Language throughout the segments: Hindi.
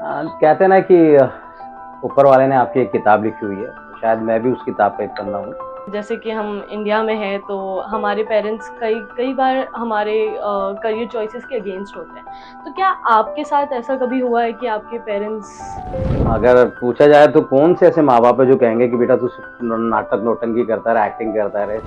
कहते हैं ना कि ऊपर वाले ने आपकी एक किताब लिखी हुई है, शायद मैं भी उस किताब का एक पन्ना हूँ। जैसे कि हम इंडिया में हैं तो हमारे पेरेंट्स कई कई बार हमारे करियर चॉइसेस के अगेंस्ट होते हैं। तो क्या आपके साथ ऐसा कभी हुआ है कि आपके पेरेंट्स। अगर पूछा जाए तो कौन से ऐसे माँ-बाप है जो कहेंगे कि बेटा तू सिर्फ न नाटक नौटंकी करता रहे, एक्टिंग करता रहे।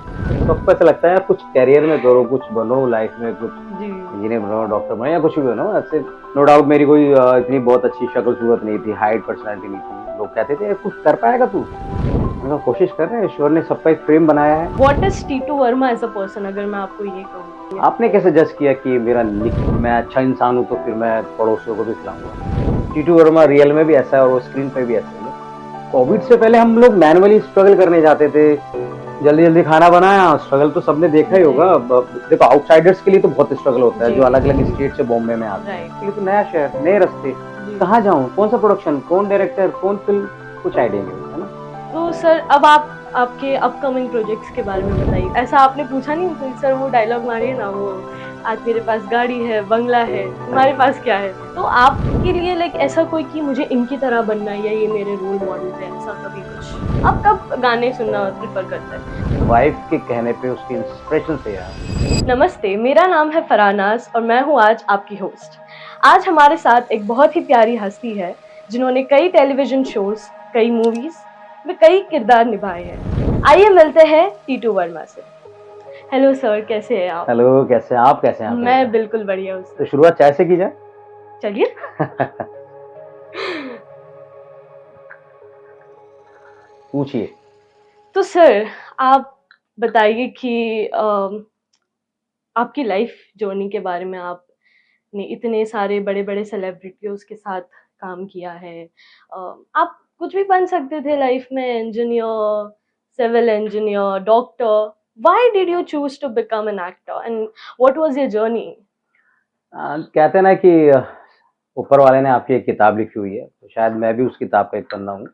सबको ऐसा लगता है यार कुछ करियर में करो, कुछ बनो लाइफ में, कुछ जी। इंजीनियर बनो, डॉक्टर बनो या कुछ भी बनो। ऐसे नो डाउट मेरी कोई इतनी बहुत अच्छी शक्ल-सूरत नहीं थी, हाइट, पर्सनैलिटी नहीं थी। लोग कहते थे कुछ कर पाएगा तू? मैंने कहा कोशिश कर रहे हैं, ईश्वर ने सबका एक फ्रेम बनाया है। What is Titu Verma as a person, अगर मैं आपको ये कहूँ। आपने कैसे जज किया कि मैं अच्छा इंसान हूँ तो फिर मैं पड़ोसियों को भी खिलाऊंगा? टीटू वर्मा रियल में भी ऐसा है और वो स्क्रीन पे भी ऐसा है। कोविड से पहले हम लोग मैनुअली स्ट्रगल करने जाते थे, जल्दी जल्दी खाना बनाया। स्ट्रगल तो सबने देखा ही होगा। देखो आउटसाइडर्स के लिए तो बहुत स्ट्रगल होता है, जी जो अलग अलग स्टेट से बॉम्बे में आते हैं। राइट। उसके लिए तो नया शहर, नए रास्ते, जी। कहाँ जाऊँ, कौन सा प्रोडक्शन, कौन डायरेक्टर, कौन फिल्म, कुछ आइडिया नहीं होता है ना। तो सर अब आप आपके अपकमिंग प्रोजेक्ट्स के बारे में बताइए। ऐसा आपने पूछा नहीं तो सर वो डायलॉग मारिए ना, वो आज मेरे पास गाड़ी है, बंगला है, तुम्हारे पास क्या है। तो आपके लिए लाइक ऐसा कोई कि मुझे इनकी तरह बनना है या ये मेरे रोल मॉडल है, ऐसा कभी कुछ। आप कब गाने सुनना प्रेफर करते हैं। वाइफ के कहने पे उसकी इंस्पिरेशन से यार। नमस्ते, मेरा नाम है फरानाज और मैं हूँ आज आपकी होस्ट। आज हमारे साथ एक बहुत ही प्यारी हस्ती है जिन्होंने कई टेलीविजन शोज, कई मूवीज में कई किरदार निभाए हैं। आइए मिलते हैं टीटू वर्मा से। हेलो सर, कैसे हैं आप। हेलो, कैसे हैं आप? कैसे हैं आप मैं भैया? बिल्कुल बढ़िया हूँ तो सर। शुरुआत चाय से की जाए। चलिए। पूछिए। तो सर आप बताइए कि आपकी लाइफ जर्नी के बारे में। आपने इतने सारे बड़े बड़े सेलिब्रिटीज के साथ काम किया है। आप कुछ भी बन सकते थे लाइफ में, engineer, civil engineer, doctor. Why did you choose to become an actor and what was your journey. कहते हैं ना कि ऊपर वाले ने आपकी एक किताब लिखी हुई है, तो शायद मैं भी उस किताब का एक पन्ना हूँ।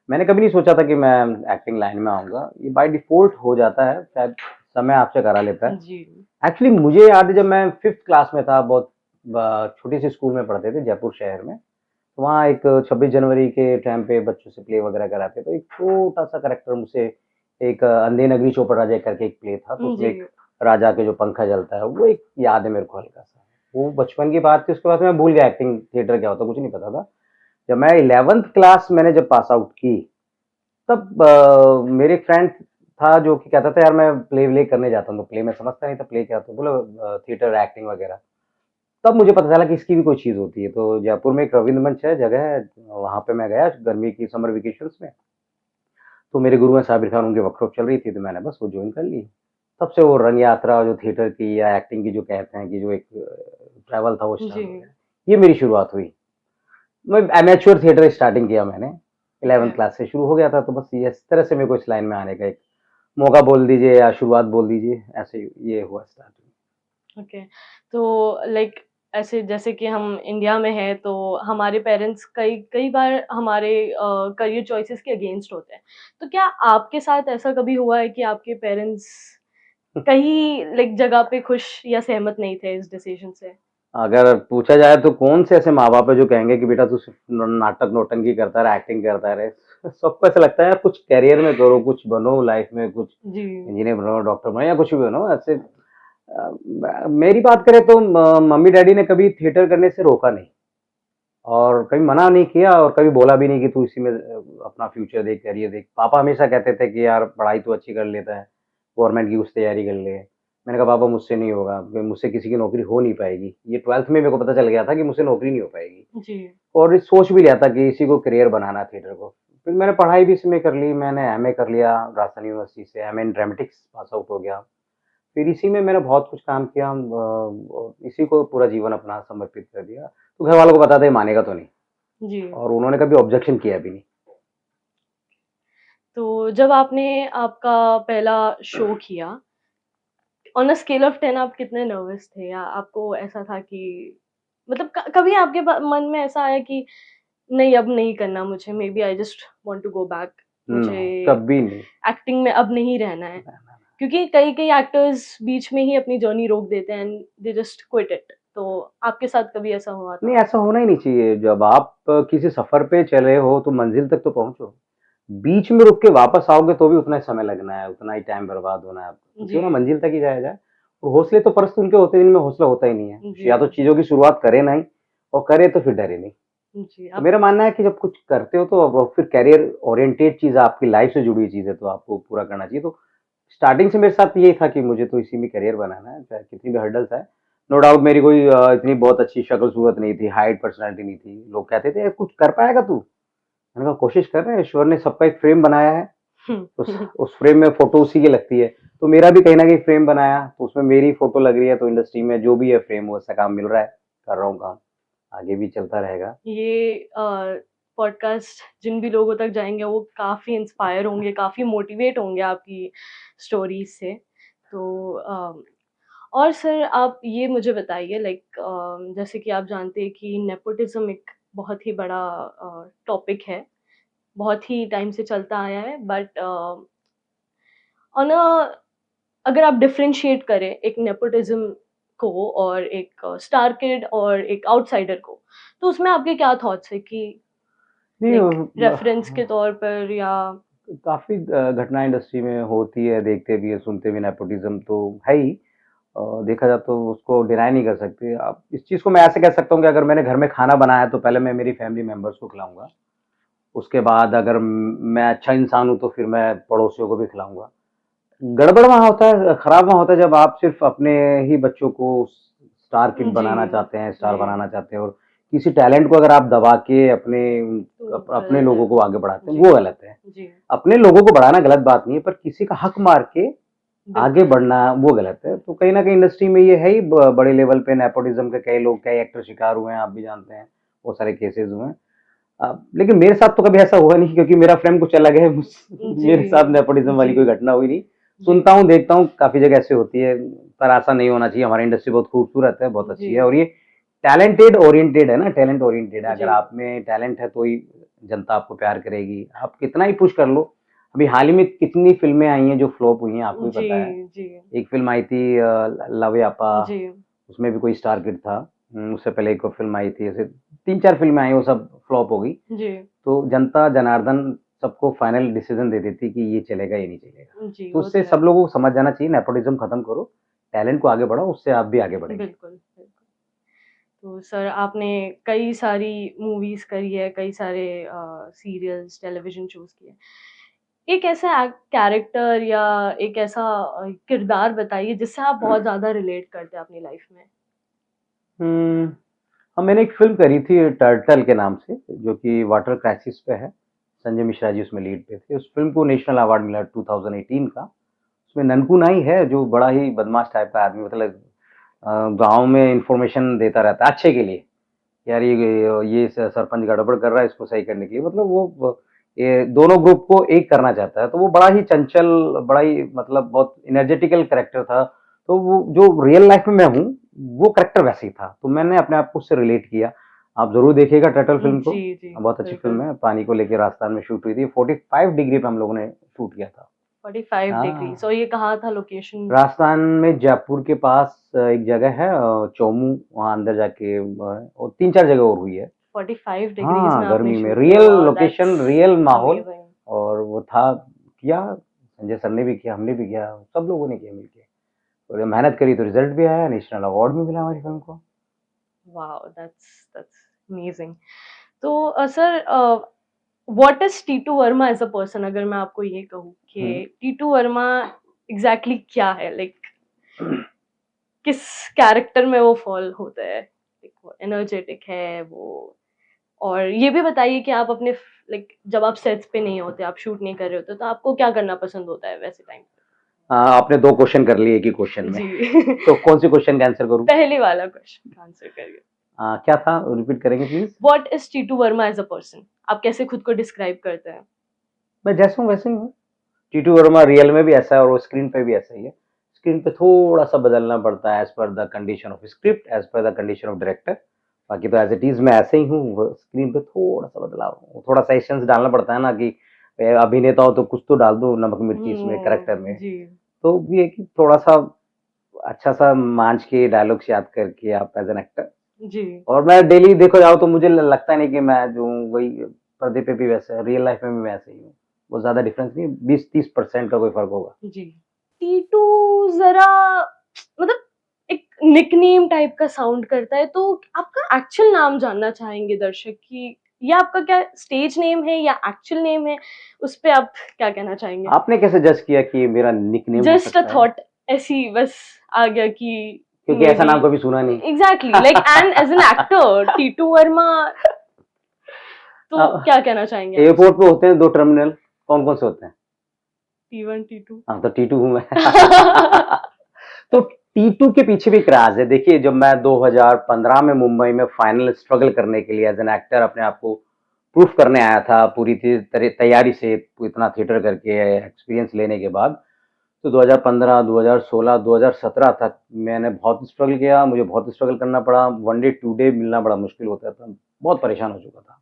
मैंने कभी नहीं सोचा था कि मैं एक्टिंग लाइन में आऊँगा। ये बाय डिफ़ॉल्ट हो जाता है, शायद समय आपसे करा लेता है। जी। एक्चुअली मुझे याद है जब मैं 5th क्लास में था, बहुत छोटी-सी स्कूल में पढ़ते थे जयपुर शहर में। तो वहाँ एक 26 जनवरी के टाइम पे बच्चों से प्ले वगैरह कराते, तो एक छोटा-सा कैरेक्टर मुझसे एक अंधे नगरी चौपड़ राजा करके एक प्ले था, तो उसमें जी। एक राजा के जो पंखा जलता है, वो एक याद है मेरे को हल्का-सा। वो बचपन की बात थी, उसके बाद मैं भूल गया एक्टिंग थिएटर क्या होता है, कुछ नहीं पता था। जब मैं 11th क्लास मैंने जब पास आउट की, तब मेरे एक फ्रेंड था जो कि कहता था यार मैं प्ले-व्ले करने जाता हूँ, तो प्ले मैं समझता नहीं था प्ले क्या होता है, बोला थिएटर एक्टिंग वगैरह। तब मुझे पता चला कि इसकी भी कोई चीज़ होती है, तो जयपुर में एक रवींद्र मंच है, जगह है, वहाँ पे मैं गया गर्मी की समर वेकेशंस में। तो मेरे गुरु हैं साबिर खान, उनकी वर्कशॉप चल रही थी, तो मैंने बस वो जॉइन कर ली। तब से वो रंग यात्रा जो थिएटर की या एक्टिंग की जो कहते हैं कि जो एक ट्रैवल था वो स्टार्ट जी। हो गया। ये मेरी शुरुआत हुई। मैं एमेच्योर थिएटर स्टार्टिंग किया मैंने, ओके। 11th क्लास से शुरू हो गया था, तो बस ये इस तरह से मेरे को इस लाइन में आने का एक मौका बोल दीजिए या शुरुआत बोल दीजिए, ऐसे ये हुआ स्टार्ट। ओके। तो लाइक ऐसे जैसे कि हम इंडिया में हैं तो हमारे पेरेंट्स कई कई बार हमारे करियर चॉइसेस के अगेंस्ट होते हैं। तो क्या आपके साथ ऐसा कभी हुआ है कि आपके पेरेंट्स कहीं लाइक जगह पे खुश या सहमत नहीं थे इस डिसीजन से। अगर पूछा जाए तो कौन से ऐसे माँ-बाप है जो कहेंगे कि बेटा तू सिर्फ न नाटक नौटंकी करता रहे, एक्टिंग करता रहे। सबको ऐसा लगता है यार कुछ करियर में करो, कुछ बनो लाइफ में, कुछ जी। इंजीनियर बनो, डॉक्टर बनो या कुछ भी बनो। ऐसे मेरी बात करें तो मम्मी-डैडी ने कभी थिएटर करने से रोका नहीं और कभी मना नहीं किया और कभी बोला भी नहीं कि तू इसी में अपना फ्यूचर देख, करियर देख। पापा हमेशा कहते थे कि यार पढ़ाई तू अच्छी कर लेता है, गवर्नमेंट की कुछ तैयारी कर ले। मैंने कहा पापा मुझसे नहीं होगा, मुझसे किसी की नौकरी हो नहीं पाएगी। ये 12th में मेरे को पता चल गया था कि मुझसे नौकरी नहीं हो पाएगी जी। और ये सोच भी लिया था कि इसी को करियर बनाना है थिएटर को। फिर मैंने पढ़ाई भी इसमें कर ली, मैंने एमए कर लिया राजस्थान यूनिवर्सिटी से, एमए इन ड्रामेटिक्स पास आउट हो गया। फिर इसी में मैंने बहुत कुछ काम किया और इसी को पूरा जीवन अपना समर्पित कर दिया। तो घर वालों को पता था ये मानेगा तो नहीं जी। और उन्होंने कभी ऑब्जेक्शन किया भी नहीं। तो जब आपने आपका पहला शो किया, ऑन अ स्केल ऑफ 10 आप कितने नर्वस थे, या आपको ऐसा था कि मतलब कभी आपके मन में ऐसा आया कि नहीं अब नहीं करना मुझे, maybe I just want to go back, no, मुझे कभी नहीं। एक्टिंग में अब नहीं रहना है। क्योंकि कई कई एक्टर्स बीच में ही अपनी जर्नी रोक देते हैं and they just quit it. तो आपके साथ कभी ऐसा हुआ नहीं, था? ऐसा होना ही नहीं चाहिए। जब आप किसी सफ़र पे चल रहे हो तो मंज़िल तक तो पहुँचो। बीच में रुक के वापस आओगे तो भी उतना ही समय लगना है, उतना ही टाइम बर्बाद होना है आपका। तो क्यों ना जी, मंज़िल तक ही जाया जाए। और हौसले तो परस्त उनके होते हैं जिनमें हौसला होता ही नहीं है। जी, या तो चीज़ों की शुरुआत करे नहीं और करे तो फिर डरे नहीं। जी, तो आप मेरा मानना है कि जब कुछ करते हो तो अब फिर करियर ओरिएंटेड चीज़ आपकी लाइफ़ से जुड़ी हुई चीज़ है तो आपको पूरा करना चाहिए। तो स्टार्टिंग से मेरे साथ यही था कि मुझे तो इसी में करियर बनाना है, चाहे कितनी भी हर्डल्स आए। नो डाउट मेरी कोई इतनी बहुत अच्छी शक्ल-सूरत नहीं थी, हाइट, पर्सनैलिटी नहीं थी। लोग कहते थे, "कुछ कर पाएगा तू?" मैंने कहा, "कोशिश कर रहे हैं, ईश्वर ने सबका एक फ्रेम बनाया है, उस फ्रेम में फ़ोटो उसी की लगती है।" तो मेरा भी कहीं न कहीं फ्रेम बनाया, तो उसमें मेरी फ़ोटो लग रही है, तो इंडस्ट्री में जो भी है फ्रेम वैसा काम मिल रहा है, कर रहा हूँ काम, आगे भी चलता रहेगा। ये पॉडकास्ट जिन भी लोगों तक जाएँगे वो काफ़ी इंस्पायर होंगे, काफ़ी मोटिवेट होंगे आपकी स्टोरीज़ से। तो और सर आप ये मुझे बताइए लाइक जैसे कि आप जानते हैं कि नेपोटिज़्म एक बहुत ही बड़ा टॉपिक है, बहुत ही टाइम से चलता आया है बट ऑन अ अगर आप डिफरेंशिएट करें एक नेपोटिज़्म को और एक स्टार किड और एक आउटसाइडर को, तो उसमें आपके क्या थॉट्स हैं कि नहीं लाइक रेफरेंस के तौर पर या काफ़ी घटनाएँ इंडस्ट्री में होती है, देखते भी हैं, सुनते भी नेपोटिज़्म तो है ही। देखा जाए तो उसको डिनाई नहीं कर सकते। अब इस चीज़ को मैं ऐसे कह सकता हूँ कि अगर मैंने घर में खाना बनाया तो पहले मैं मेरी फैमिली मेंबर्स को खिलाऊँगा। उसके बाद अगर मैं अच्छा इंसान हूँ तो फिर मैं पड़ोसियों को भी खिलाऊँगा। गड़बड़ वहाँ होता है, खराब वहाँ होता है जब आप सिर्फ़ अपने ही बच्चों को स्टार किड जी, बनाना चाहते हैं, स्टार जी, बनाना चाहते हैं और किसी टैलेंट को अगर आप दबा के तो अपने गलत है। लोगों को आगे बढ़ाते हैं, जी, वो गलत है। जी, अपने लोगों को बढ़ाना गलत बात नहीं है, पर किसी का हक मार के आगे बिल्कुल। बढ़ना वो गलत है। तो कहीं न कहीं इंडस्ट्री में ये है ही बड़े लेवल पे नेपोटिज़्म के कई एक्टर शिकार हुए हैं, आप भी जानते हैं, बहुत सारे केसेज़ हुए हैं। लेकिन मेरे साथ तो कभी ऐसा हुआ नहीं क्योंकि मेरा फ्रेम कुछ अलग है, जी, मेरे साथ नेपोटिज़्म जी, वाली कोई घटना हुई नहीं। जी, सुनता हूँ, देखता हूँ, काफ़ी जगह ऐसी होती है, पर ऐसा नहीं होना चाहिए। हमारी इंडस्ट्री बहुत खूबसूरत है, बहुत जी, अच्छी है और ये टैलेंटेड ओरिएंटेड है ना, टैलेंट ओरिएंटेड है। अगर जी, आप में टैलेंट है तो ही जनता आपको प्यार करेगी। आप कितना ही पुश कर लो, अभी हाल ही में कितनी फ़िल्में आई हैं जो फ्लॉप हुई हैं, आपको भी जी, पता है। जी, एक फ़िल्म आई थी लव यापा, जी, उसमें भी कोई स्टार किड था। उससे पहले एक और फ़िल्म आई थी, ऐसे 3-4 फ़िल्में आई, वो सब फ्लॉप हो गई। जी, तो जनता जनार्दन सबको फाइनल डिसीजन दे देती कि ये चलेगा, ये नहीं चलेगा। जी, तो वो तो उससे है। सब लोगों को समझ जाना चाहिए नेपोटिज़्म खत्म करो, टैलेंट को आगे बढ़ाओ, उससे आप भी आगे बढ़ेंगे। बिल्कुल, बिल्कुल। तो सर आपने कई सारी मूवीज़ करी है, कई सारे सीरियल्स, टेलीविज़न शोज़ किए। एक ऐसा कैरेक्टर या एक ऐसा किरदार बताइए जिससे आप बहुत ज़्यादा रिलेट करते हैं अपनी लाइफ़ में? हुँ, हाँ, मैंने एक फ़िल्म करी थी टर्टल के नाम से, जो कि वाटर क्राइसिस पे है। संजय मिश्रा जी उसमें लीड पे थे। उस फ़िल्म को नेशनल अवार्ड मिला 2018 का। उसमें ननकू नाई है जो बड़ा ही बदमाश टाइप का आदमी, मतलब गाँव में इन्फॉर्मेशन देता रहता है अच्छे के लिए। यार ये सरपंच गड़बड़ कर रहा है, इसको सही करने के लिए, मतलब वो ये दोनों ग्रुप को एक करना चाहता है। तो वो बड़ा ही चंचल, बड़ा ही मतलब बहुत एनर्जेटिकल कैरेक्टर था। तो वो जो रियल लाइफ में मैं हूँ, वो कैरेक्टर वैसे ही था। तो मैंने अपने आप को उससे रिलेट किया। आप ज़रूर देखिएगा टर्टल फ़िल्म को, जी, जी, बहुत अच्छी फ़िल्म बिल्कुल। है। पानी को लेके राजस्थान में शूट हुई थी। 45 डिग्री पे हम लोगों ने शूट किया था। 45 डिग्रीज़ हाँ। और ये कहाँ था लोकेशन? राजस्थान में जयपुर के पास एक जगह है चौमू, वहाँ अंदर जाके और 3-4 जगह और हुई है। 45 डिग्रीज़ में हाँ, आपने गर्मी में शूट किया, real wow that's location, real माहौल अमेज़िंग। और वो था किया, संजय सर ने भी किया, हमने भी किया, सब लोगों ने किया मिलके और ये मेहनत करी तो रिज़ल्ट भी आया, नेशनल अवार्ड भी मिला हमारी फ़िल्म को। Wow that's amazing. तो sir what is Titu Verma as a person अगर मैं आपको ये कहूँ हुँ। कि टीटू वर्मा एग्ज़ैक्टली क्या है? लाइक किस कैरेक्टर में वो फ़ॉल होता है? लाइक वो एनर्जेटिक है वो और ये भी बताइए कि आप अपने लाइक जब आप सेट्स पे नहीं होते, आप शूट नहीं कर रहे होते, तो आपको क्या करना पसंद होता है वैसे टाइम पे? आपने 2 क्वेश्चन कर लिए एक ही क्वेश्चन में। जी। तो कौन-से क्वेश्चन का आंसर करूँ? पहले वाला क्वेश्चन का आंसर करिए। क्या था? रिपीट करेंगे please? What is Titu Verma as a person? आप कैसे खुद को डिस्क्राइब करते हैं? मैं जैसा हूँ वैसे ही हूँ। टीटू वर्मा रियल में भी ऐसा है और वो स्क्रीन पे भी ऐसा ही है। स्क्रीन पे थोड़ा-सा बदलना पड़ता है as per the condition of script, as per the condition of director. बाकी तो एज़ इट इज़ मैं ऐसे ही हूँ, वो स्क्रीन पे थोड़ा-सा बदलाव, थोड़ा-सा एसेंस डालना पड़ता है ना कि अभिनेता हो तो कुछ तो डाल दो नमक-मिर्ची इसमें कैरेक्टर में। जी। तो ये है कि थोड़ा-सा अच्छा सा मांझ के डायलॉग्स याद करके आप एज एन एक्टर, जी। और मैं डेली देखो जाओ तो मुझे लगता नहीं कि मैं जो हूँ वही पर्दे पे भी वैसे रियल लाइफ में भी वैसे ही हूँ। वो ज्यादा डिफरेंस नहीं, 20-30% का कोई फर्क होगा। जी। टीटू ज़रा मतलब एक निकनेम टाइप का साउंड करता है, तो आपका एक्चुअल नाम जानना चाहेंगे दर्शक कि ये आपका क्या स्टेज नेम है या एक्चुअल नेम है? उस पे आप क्या कहना चाहेंगे? आपने कैसे जज किया कि ये मेरा निकनेम हो जस्ट अ सकता है? थॉट, ऐसी बस आ गया कि क्योंकि मे ऐसा बी नाम कभी सुना नहीं। Exactly like and as an actor Titu Verma, तो क्या कहना चाहेंगे आप एयरपोर्ट उसमें? पे होते हैं 2 टर्मिनल, कौन-कौन से होते हैं? T1, T2 हाँ, तो टी2 हूँ मैं। तो टी2 के पीछे भी एक राज है। देखिए, जब मैं 2015 में मुंबई में फाइनल स्ट्रगल करने के लिए एज़ एन एक्टर अपने आप को प्रूफ करने आया था, पूरी तैयारी से इतना थिएटर करके एक्सपीरियंस लेने के बाद, तो 2015, 2016, 2017 तक मैंने बहुत स्ट्रगल किया, मुझे बहुत स्ट्रगल करना पड़ा, वन डे, टू डे मिलना बड़ा मुश्किल होता था, बहुत परेशान हो चुका था।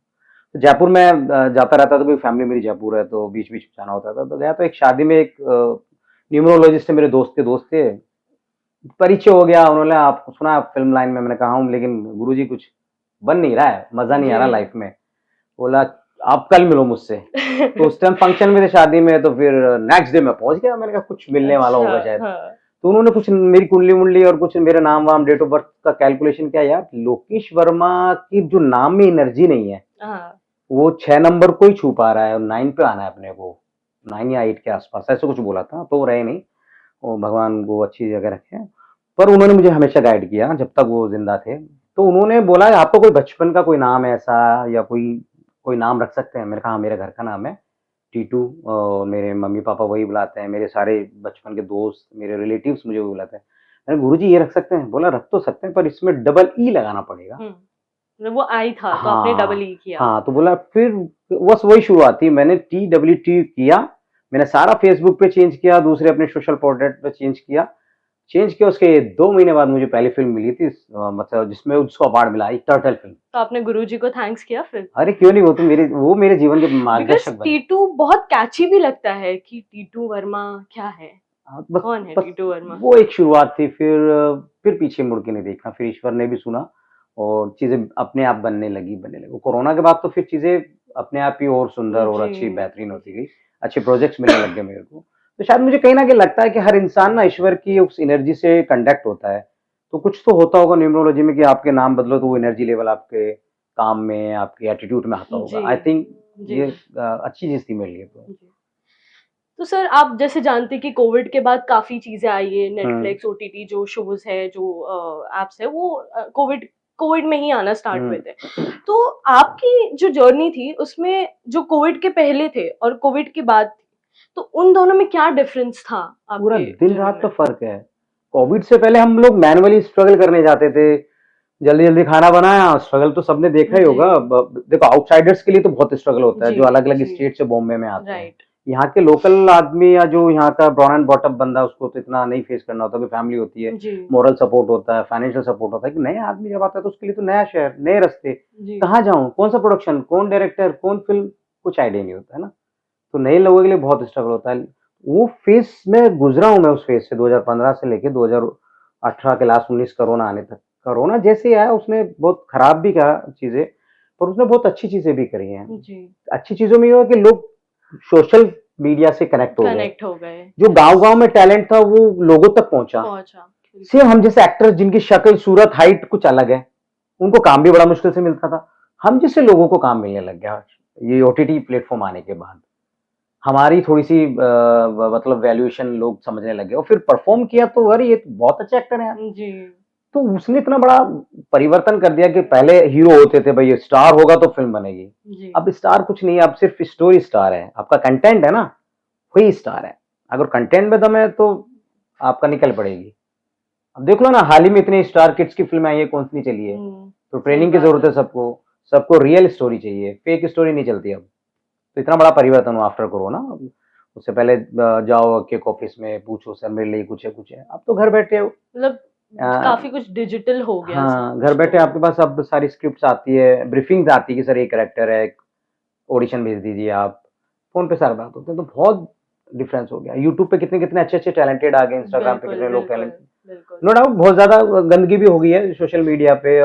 तो जयपुर में जाता रहता था, कोई फैमिली मेरी जयपुर है, तो बीच-बीच में जाना होता था। तो गया तो एक शादी में एक न्यूमरोलॉजिस्ट है, मेरे दोस्त के, परिचय हो गया, उन्होंने आपको सुना आप फ़िल्म लाइन में? मैंने कहा हूँ, लेकिन गुरुजी कुछ बन नहीं रहा है, मज़ा नहीं आ रहा जी। लाइफ़ में। बोला, आप कल मिलो मुझसे। तो उस टाइम फंक्शन में थे शादी में, तो फिर नेक्स्ट डे मैं पहुँच गया, मैंने कहा कुछ मिलने वाला अच्छा, होगा शायद। हाँ। तो उन्होंने कुछ मेरी कुंडली-वुंडली और कुछ मेरे नाम-वाम, डेट ऑफ बर्थ का कैलकुलेशन किया, यार लोकेश वर्मा की जो नाम में एनर्जी नहीं है, हाँ। वो 6 नंबर को ही छू पा रहा है और 9 पे आना है अपने को, 9 या 8 के आस-पास, ऐसा कुछ बोला था, तो वो रहे नहीं, वो भगवान को अच्छी जगह रखे। पर उन्होंने मुझे हमेशा गाइड किया जब तक वो ज़िंदा थे। तो उन्होंने बोला, आपका कोई बचपन का कोई नाम है ऐसा, या कोई कोई नाम रख सकते हैं? मैंने कहा, हाँ, मेरे घर का नाम है टीटू, मेरे मम्मी-पापा वही बुलाते हैं, मेरे सारे बचपन के दोस्त, मेरे रिलेटिव्स मुझे वही बुलाते हैं। मैंने, गुरुजी ये रख सकते हैं? बोला, रख तो सकते हैं, पर इसमें डबल ई लगाना पड़ेगा। हुँ। मतलब वो आई था, तो आपने डबल हाँ, ई किया। हाँ, तो बोला फिर बस वही शुरुआत थी, मैंने TWT किया, मैंने सारा फ़ेसबुक पे चेंज किया, दूसरे अपने सोशल पोर्ट्रेट पे चेंज किया, उसके 2 महीने बाद मुझे पहली फ़िल्म मिली थी, मतलब जिसमें उसको अवार्ड मिला, एक टर्टल फ़िल्म। तो आपने गुरुजी को थैंक्स किया फिर? अरे क्यों नहीं, वो मेरे जीवन के बिकॉज़ मार्गदर्शक बने। टीटू बहुत कैची भी लगता है कि टीटू वर्मा क्या है? हाँ, बस कौन है बस टीटू वर्मा? वो एक शुरुआत थी, फिर पीछे मुड़ के नहीं देखा, फिर ईश्वर ने भी सुना और चीज़ें अपने आप बनने लगी। कोरोना के बाद तो फिर चीज़ें अपने आप ही और सुंदर और जी, अच्छी बेहतरीन होती जी। गई, अच्छे प्रोजेक्ट्स मिलने लग गए मेरे को। तो शायद मुझे कहीं न कहीं लगता है कि हर इंसान ना ईश्वर की उस एनर्जी से कनेक्ट होता है, तो कुछ तो होता होगा न्यूमरोलॉजी में कि आपके नाम बदलो तो वो एनर्जी लेवल आपके काम में, आपके एटीट्यूड में आता होगा। जी, आई थिंक जी, ये अच्छी चीज़ थी मेरे लिए तो। जी। तो सर आप जैसे जानते हैं कि कोविड के बाद काफ़ी चीज़ें आई है, हुँ, नेटफ्लिक्स, ओटीटी जो शोज़ है, जो ऐप्स है, वो कोविड कोविड में ही आना स्टार्ट हुए हुँ। थे। तो आपकी जो जर्नी थी, उसमें जो कोविड के पहले थे और कोविड के बाद थी, तो उन दोनों में क्या डिफ़रेंस था पूरा आपके जर्नी दिन-रात का में? फ़र्क है। कोविड से पहले हम लोग मैनुअली स्ट्रगल करने जाते थे, जल्दी-जल्दी खाना बनाया, स्ट्रगल तो सबने देखा ही जी, होगा। ब देखो, आउटसाइडर्स के लिए तो बहुत स्ट्रगल होता है, जी, जो अलग-अलग जी, स्टेट से बॉम्बे में आते हैं। राइट, यहाँ के लोकल आदमी या जो यहाँ का ब्रॉन एंड बॉटम बंदा, उसको तो इतना नहीं फेस करना होता, क्योंकि फैमिली होती है, जी, मॉरल सपोर्ट होता है, फाइनेंशियल सपोर्ट होता है। कि नया आदमी जब आता है तो उसके लिए तो नया शहर, नए रास्ते, जी, कहाँ जाऊँ, कौन-सा प्रोडक्शन, कौन डायरेक्टर, कौन फ़िल्म, कुछ आइडिया नहीं होता है ना। तो नए लोगों के लिए बहुत स्ट्रगल होता है। वो फ़ेज़ में गुज़रा हूँ मैं, उस फ़ेज़ से 2015 से लेके 2018 के लास्ट 19 कोरोना आने तक। कोरोना जैसे ही आया उसने बहुत खराब भी करा चीज़ें, पर उसने बहुत अच्छी चीज़ें भी करी हैं। जी, अच्छी चीज़ों में ये हुआ कि लोग सोशल मीडिया से कनेक्ट हो गए। कनेक्ट हो गए, जो यस, गाँव-गाँव में टैलेंट था वो लोगों तक पहुँचा। पहुँचा, बिल्कुल, सेम हम जैसे एक्टर्स जिनकी शक्ल, सूरत, हाइट कुछ अलग है, उनको काम भी बड़ा मुश्किल से मिलता था। हम जैसे लोगों को काम मिलने लग गया, ये ओटीटी प्लेटफ़ॉर्म आने के बाद। हमारी थोड़ी-सी मतलब वैल्यूएशन लोग समझने लग गए और फिर परफ़ॉर्म किया तो अरे ये तो बहुत अच्छे एक्टर हैं यार। जी, तो उसने इतना बड़ा परिवर्तन कर दिया कि पहले हीरो होते थे, भई ये स्टार होगा तो फ़िल्म बनेगी। जी, अब स्टार कुछ नहीं है, अब सिर्फ़ स्टोरी स्टार है। आपका कंटेंट है ना, वही स्टार है। अगर कंटेंट में दम है तो आपका निकल पड़ेगी। अब देख लो ना, हाल ही में इतनी स्टार किड्स की फ़िल्में आई है, कौन-सी नहीं चली है। तो सही ट्रेनिंग की बात ज़रूरत है, है सबको, सबको रियल स्टोरी चाहिए, फेक स्टोरी नहीं चलती अब। तो इतना बड़ा परिवर्तन हुआ आफ्टर कोरोना। उससे पहले जाओ केक ऑफिस में पूछो, सर मेरे लिए कुछ है। अब तो घर बैठे हो, मतलब अ, काफ़ी कुछ डिजिटल हो गया सब हाँ, घर कुछ बैठे तो आपके पास अब सारी स्क्रिप्ट्स आती है, ब्रीफिंग्स आती है कि सर ये कैरेक्टर है, ऑडिशन भेज दीजिए आप। फ़ोन पे सारी बात होती है, तो बहुत डिफरेंस हो गया। यूट्यूब पे कितने-कितने अच्छे-अच्छे टैलेंटेड आ गए, इंस्टाग्राम पे बिल्कुल, कितने लोग बिल्कुल, टैलेंट बिल्कुल। नो डाउट बहुत ज्यादा गंदगी भी हो गई है सोशल मीडिया पे,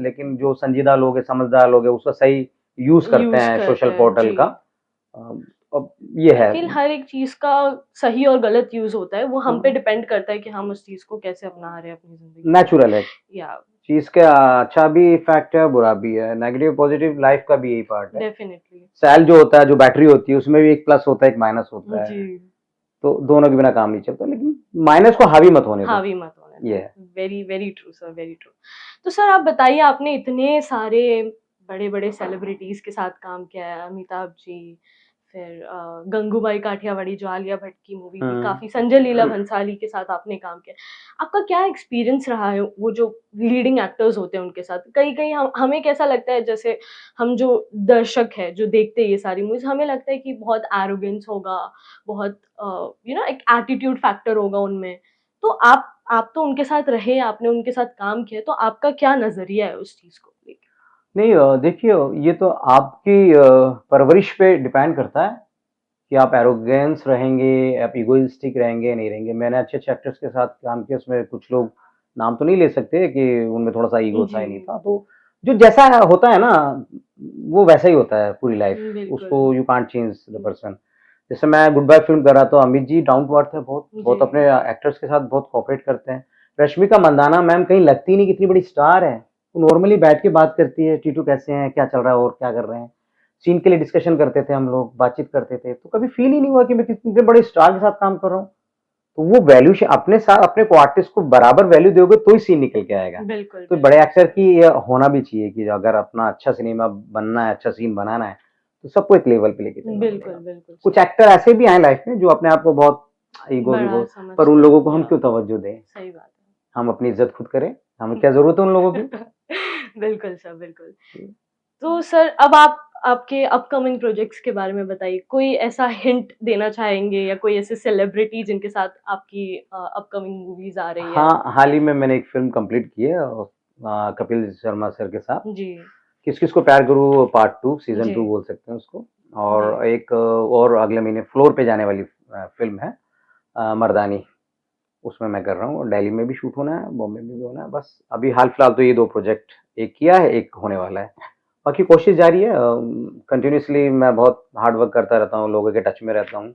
लेकिन जो संजीदा लोग हैं, समझदार लोग हैं, उसका सही यूज करते यूज़ हैं करते सोशल हैं, पोर्टल जी। का। अब ये आई है, फ़ील हर एक चीज़ का सही और गलत यूज़ होता है, वो हम पे डिपेंड करता है कि हम उस चीज़ को कैसे अपना रहे हैं अपनी ज़िंदगी में। नेचुरल है या चीज का। अच्छा भी इफेक्ट है, बुरा भी है, नेगेटिव पॉजिटिव लाइफ का भी यही पार्ट है। डेफ़िनिटली। सेल जो होता है, जो बैटरी होती है, उसमें भी एक प्लस होता है, एक माइनस होता जी, है, तो दोनों के बिना काम नहीं चलता, लेकिन माइनस को हावी मत होने दो, हावी मत होने ये दो। है। Very, very true sir, very true. तो सर आप बताइए, आपने इतने सारे बड़े-बड़े सेलिब्रिटीज़ के साथ काम किया है, अमिताभ जी, फिर गंगूबाई काठियावाड़ी जो आलिया भट्ट की मूवी थी, काफ़ी संजय लीला भंसाली के साथ आपने काम किया। आपका क्या एक्सपीरियंस रहा है वो जो लीडिंग एक्टर्स होते हैं उनके साथ? कहीं-कहीं हमें कैसा लगता है, जैसे हम जो दर्शक हैं, जो देखते हैं ये सारी मूवीज़, हमें लगता है कि बहुत एरोगेंस होगा, बहुत एक एटीट्यूड फैक्टर होगा उनमें। तो आप तो उनके साथ रहे, आपने उनके साथ काम किया, तो आपका क्या नज़रिया है उस चीज़ को लेके? नहीं, देखिए, ये तो आपकी परवरिश पे डिपेंड करता है कि आप एरोगेंस रहेंगे, आप इगोइस्टिक रहेंगे, नहीं रहेंगे। मैंने अच्छे-अच्छे एक्टर्स के साथ काम किया, उसमें कुछ लोग नाम तो नहीं ले सकते कि उनमें थोड़ा-सा ईगो था जी, ही नहीं था। तो जो जैसा होता है ना, वो वैसा ही होता है पूरी लाइफ। बिल्कुल। उसको you can't change the person. जैसे मैं गुड बाय फ़िल्म कर रहा था, Amit ji down to earth है बहुत, जी, बहुत अपने एक्टर्स के साथ बहुत कोऑपरेट करते हैं। रश्मिका मंदाना मैम कहीं लगती नहीं कि इतनी बड़ी स्टार है। वो नॉर्मली बैठ के बात करती है, "टीटू कैसे हैं? क्या चल रहा है और क्या कर रहे हैं?" सीन के लिए डिस्कशन करते थे हम लोग, बातचीत करते थे, तो कभी फ़ील ही नहीं हुआ कि मैं किसी बड़े स्टार के साथ काम कर रहा हूँ। तो वो वैल्यू अपने साथ अपने को आर्टिस्ट को बराबर वैल्यू दोगे तो ही सीन निकल के आएगा। बिल्कुल, तो बड़े बिल्कुल। एक्टर की ये होना भी चाहिए कि अगर अपना अच्छा सिनेमा बनना है, अच्छा सीन बनाना है, तो सबको एक लेवल पे लेके चलना बिल्कुल, पड़ेगा। बिल्कुल कुछ सर। एक्टर ऐसे भी हैं लाइफ में जो अपने आप को बहुत बड़ा ईगो-वीगो, पर समझते उन लोगों को हैं, हम या क्यों तवज्जो दें? सही बात हम अपनी इज़्ज़त खुद करें, हमें है। क्या ज़रूरत है उन लोगों की? बिल्कुल सर, बिल्कुल। तो सर अब आप आपके अपकमिंग प्रोजेक्ट्स के बारे में बताइए। कोई ऐसा हिंट देना चाहेंगे या कोई ऐसे सेलिब्रिटी जिनके साथ आपकी अपकमिंग मूवीज़ आ रही है? हाँ, हाल ही में मैंने एक फ़िल्म कंप्लीट की है, कपिल शर्मा सर के साथ। जी, किस-किस को प्यार करूँ पार्ट 2 सीज़न जी, 2 बोल सकते हैं उसको। जी। और एक और अगले महीने फ्लोर पे जाने वाली फ़िल्म है, मर्दानी, उसमें मैं कर रहा हूँ। दिल्ली में भी शूट होना है, बॉम्बे में भी होना है। बस अभी हाल-फिलहाल तो ये 2 प्रोजेक्ट, एक किया है, एक होने वाला है। बाकी कोशिश जारी है, कंटिन्यूअसली मैं बहुत हार्ड वर्क करता रहता हूँ, लोगों के टच में रहता हूँ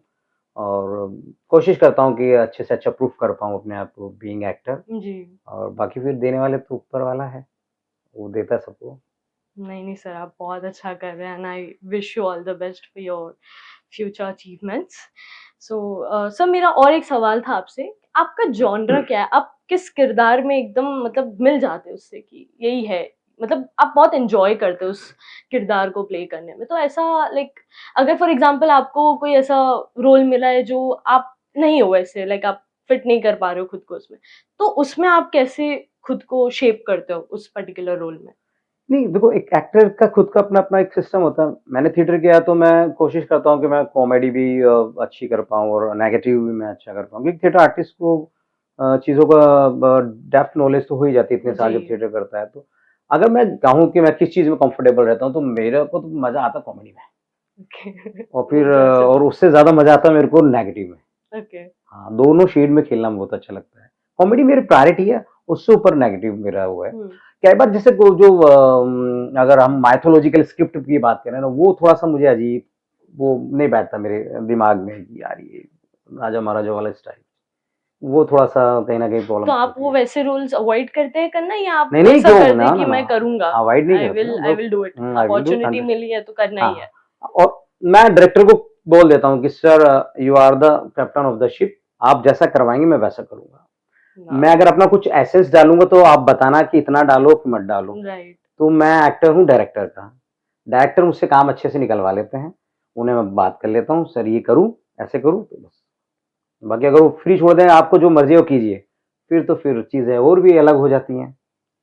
और कोशिश करता हूँ कि अच्छे से अच्छा प्रूव कर पाऊँ अपने आप को बीइंग एक्टर। जी। और बाकी फिर देने वाले तो ऊपर वाला है, वो देता है सबको। नहीं, नहीं सर, आप बहुत अच्छा कर रहे हैं and I wish you all the best for your future achievements. So sir मेरा और एक सवाल था आपसे, आपका जॉनरा क्या है? आप किस किरदार में एकदम मतलब मिल जाते हो उससे कि यही है, मतलब आप बहुत एन्जॉय करते हो उस किरदार को प्ले करने में। तो ऐसा लाइक अगर फॉर एग्ज़ाम्पल आपको कोई ऐसा रोल मिला है जो आप नहीं हो वैसे, लाइक आप फिट नहीं कर पा रहे हो खुद को उसमें, तो उसमें आप कैसे खुद को शेप करते हो उस पर्टिकुलर रोल में? नहीं, देखो, एक एक्टर का खुद का अपना-अपना एक सिस्टम होता है। मैंने थिएटर किया तो मैं कोशिश करता हूँ कि मैं कॉमेडी भी अच्छी कर पाऊँ और नेगेटिव भी मैं अच्छा कर पाऊँ। क्योंकि थिएटर आर्टिस्ट को चीज़ों का डेप्थ नॉलेज तो हो ही जाती है इतने साल जी। जब थिएटर करता है तो। अगर मैं कहूँ कि मैं किस चीज़ में कंफर्टेबल रहता हूँ, तो मेरे को तो मज़ा आता है कॉमेडी में, ओके। और फिर मुझे आपसे और उससे ज़्यादा मज़ा आता है मेरे को नेगेटिव में। ओके। हाँ, दोनों शेड में खेलना बहुत अच्छा लगता है। कॉमेडी मेरी प्रायोरिटी है, उससे ऊपर नेगेटिव मेरा वो है। हुँ, कई बार जैसे वो जो अगर हम माइथोलॉजिकल स्क्रिप्ट की बात करें ना, वो थोड़ा-सा मुझे अजीब, वो नहीं बैठता मेरे दिमाग में कि यार ये राजा-महाराजा वाला स्टाइल, वो थोड़ा-सा कहीं न कहीं प्रॉब्लम तो आप करती वो है। वैसे रोल्स अवॉइड करते हैं करना या नहीं, आपको नहीं, ऐसा क्यों? कर दें ना, कि ना, ना, मैं करूँगा? अवॉइड नहीं आई करते विल ना आई वो। Will do it. I will do opportunity 100। मिली है तो करना ही हाँ, है। और मैं डायरेक्टर को बोल देता हूँ कि sir, you are the captain of the ship, आप जैसा करवाएँगे मैं वैसा करूँगा। मैं वाओ! अगर अपना कुछ एसेंस डालूँगा तो आप बताना कि इतना डालो कि मत डालो। राइट। तो मैं एक्टर हूँ डायरेक्टर का। डायरेक्टर मुझसे काम अच्छे से निकलवा लेते हैं। उन्हें मैं बात कर लेता हूँ, सर ये करूँ, ऐसे करूँ? तो बस। बाकी अगर वो फ्री छोड़ दें, आपको जो मर्ज़ी है वो कीजिए, फिर चीज़ें और भी अलग हो जाती हैं।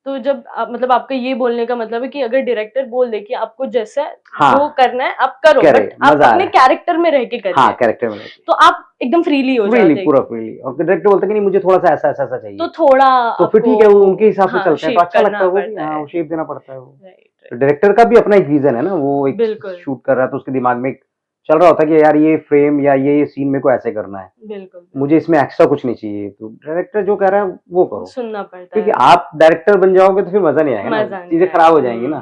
तो जब आप मतलब आपका ये बोलने का मतलब है कि अगर डायरेक्टर बोल दे कि आपको जैसा जो हाँ, करना है आप करो, करे, बट आप मज़ा अपने आए। कैरेक्टर में रह के हाँ, करिए। कैरेक्टर में रहके। तो आप एकदम फ्रीली हो फ्रीली, जाते हैं पूरा कि फ्रीली, और डायरेक्टर बोलते हैं कि नहीं मुझे थोड़ा-सा ऐसा-ऐसा तो चाहिए। थोड़ा तो फिर आपको ठीक है, वो उनके हिसाब से हाँ, चलते हैं, तो शेप अच्छा लगता करना है वो भी, पड़ता हाँ, है। वो शेप देना पड़ता है वो। राइट, तो राइट। डायरेक्टर का भी अपना एक विज़न है ना, वो एक बिल्कुल। शूट कर रहा है तो उसके दिमाग में एक चल रहा होता है कि यार ये फ्रेम या ये सीन मेरे को ऐसे करना है, बिल्कुल, मुझे इसमें एक्स्ट्रा कुछ नहीं चाहिए, तो डायरेक्टर जो कह रहा है वो करो, सुनना पड़ता क्योंकि है, आप डायरेक्टर बन जाओगे तो फिर मजा नहीं आएगा ना, मज़ा नहीं चीजें खराब हो आएगा। जाएंगी ना।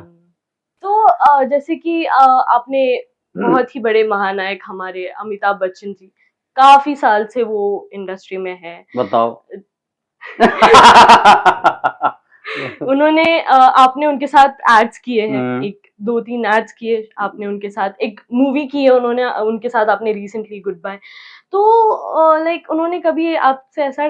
तो जैसे कि आपने बहुत ही बड़े महानायक हमारे अमिताभ बच्चन जी, काफ़ी साल से वो इंडस्ट्री में हैं। बताओ। उन्होंने आपने उनके साथ एड्स किए हैं, हम्म, एक 2-3 एड्स किए आपने उनके साथ, एक मूवी की है उन्होंने उनके साथ आपने रिसेंटली गुड बाय। तो लाइक उन्होंने कभी आपसे ऐसा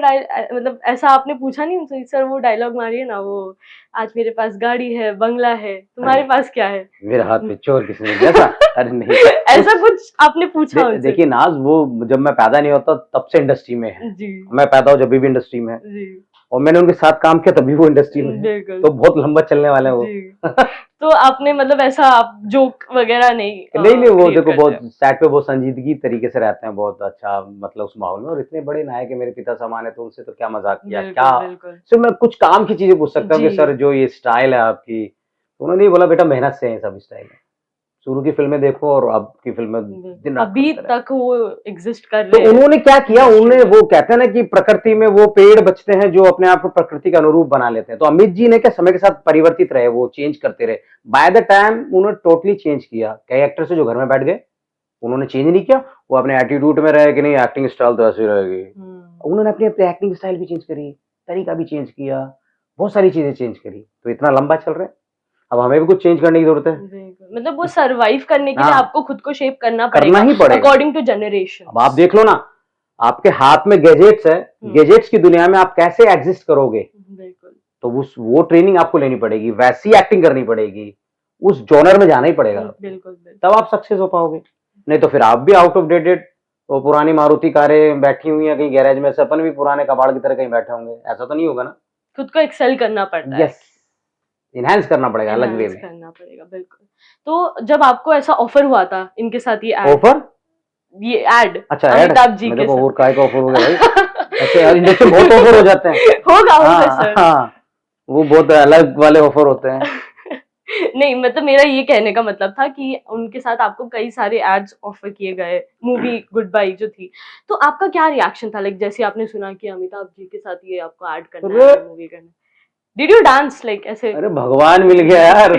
मतलब ऐसा आपने पूछा नहीं उनसे, सर वो डायलॉग मारिए ना, वो आज मेरे पास गाड़ी है, बंगला है, तुम्हारे अरे पास क्या है? मेरे हाथ में चोर किसने दिया था? अरे नहीं, ऐसा कुछ आपने पूछा उनसे? देखिए नाज, वो जब मैं पैदा नहीं होता तब से इंडस्ट्री में है, जी, मैं पैदा हूँ जब भी इंडस्ट्री में है, जी, और मैंने उनके साथ काम किया तभी वो इंडस्ट्री में है, बिल्कुल, तो बहुत लंबा चलने वाले हैं वो। जी। तो आपने मतलब ऐसा आप जोक वगैरह नहीं नहीं नहीं, वो क्रिएट देखो करते बहुत हैं? सेट पे बहुत संजीदगी तरीके से रहते हैं, बहुत अच्छा मतलब उस माहौल में, और इतने बड़े नायक है मेरे पिता समान है, तो उनसे तो क्या मजाक किया क्या। बिल्कुल, बिल्कुल। सिर्फ मैं कुछ काम की चीजें पूछ सकता हूँ जी। कि सर जो ये स्टाइल है आपकी, तो उन्होंने ये बोला बेटा मेहनत से है सब स्टाइल है, शुरू की फिल्में देखो और अब की फिल्में दिन रात अभी करते रहे। तक वो एग्जिस्ट कर तो रहे हैं उन्होंने क्या किया, इंडस्ट्री उन्होंने में। वो कहते हैं ना कि प्रकृति में वो पेड़ बचते हैं जो अपने आप को प्रकृति के अनुरूप बना लेते हैं, तो अमित जी ने क्या समय के साथ परिवर्तित रहे, वो चेंज करते रहे, बाय द टाइम उन्होंने टोटली चेंज किया। कई एक्टर से जो घर में बैठ गए उन्होंने चेंज नहीं किया, वो अपने एटीट्यूड में रहे कि नहीं एक्टिंग स्टाइल तो ऐसी रहेगी, उन्होंने अपनी अपनी एक्टिंग स्टाइल भी चेंज करी, तरीका भी चेंज किया, बहुत सारी चीजें चेंज करी, तो इतना लंबा चल रहा है, अब हमें भी कुछ चेंज करने की जरूरत है। बिल्कुल, मतलब वो सरवाइव करने के लिए हाँ, आपको खुद को शेप करना करना पड़ेगा ही पड़ेगा। According to generation. अब आप देख लो ना, आपके हाथ में गैजेट्स है, गैजेट्स की दुनिया में आप कैसे एग्जिस्ट करोगे, बिल्कुल, तो उस वो ट्रेनिंग आपको लेनी पड़ेगी, वैसी एक्टिंग करनी पड़ेगी, उस जॉनर में जाना ही पड़ेगा आपको, बिल्कुल, बिल्कुल। तब आप सक्सेस हो पाओगे, नहीं तो फिर आप भी आउट ऑफ डेटेड, वो पुरानी मारुति कारें बैठी हुई हैं कहीं गैरेज में, अपन भी पुराने कबाड़ की तरह कहीं बैठे होंगे, ऐसा तो नहीं होगा ना। खुद को एक्सेल करना पड़ता है, यस, इनहेंस करना पड़ेगा अलग वे एनहांस में। करना पड़ेगा, बिल्कुल। तो जब आपको ऐसा ऑफर हुआ था इनके साथ ऑफर, ये एड अच्छा ऐड, अमिताभ जी मैं के देखो और साथ काय का ऑफर हो गया भाई, ऐसे यार इंडस्ट्री में बहुत ऑफर हो जाते हैं। होगा हाँ सर। हाँ, वो बहुत अलग वाले ऑफर होते हैं। नहीं मतलब मेरा ये कहने का मतलब था कि उनके साथ आपको कई सारे एड्स ऑफर किए गए, मूवी गुड बाय जो थी, तो आपका क्या रिएक्शन था, लाइक जैसे आपने सुना कि अमिताभ जी के साथ ये आपको ऐड करना अरे है, मूवी करना है, डिड यू डांस लाइक ऐसे? अरे भगवान मिल गया यार।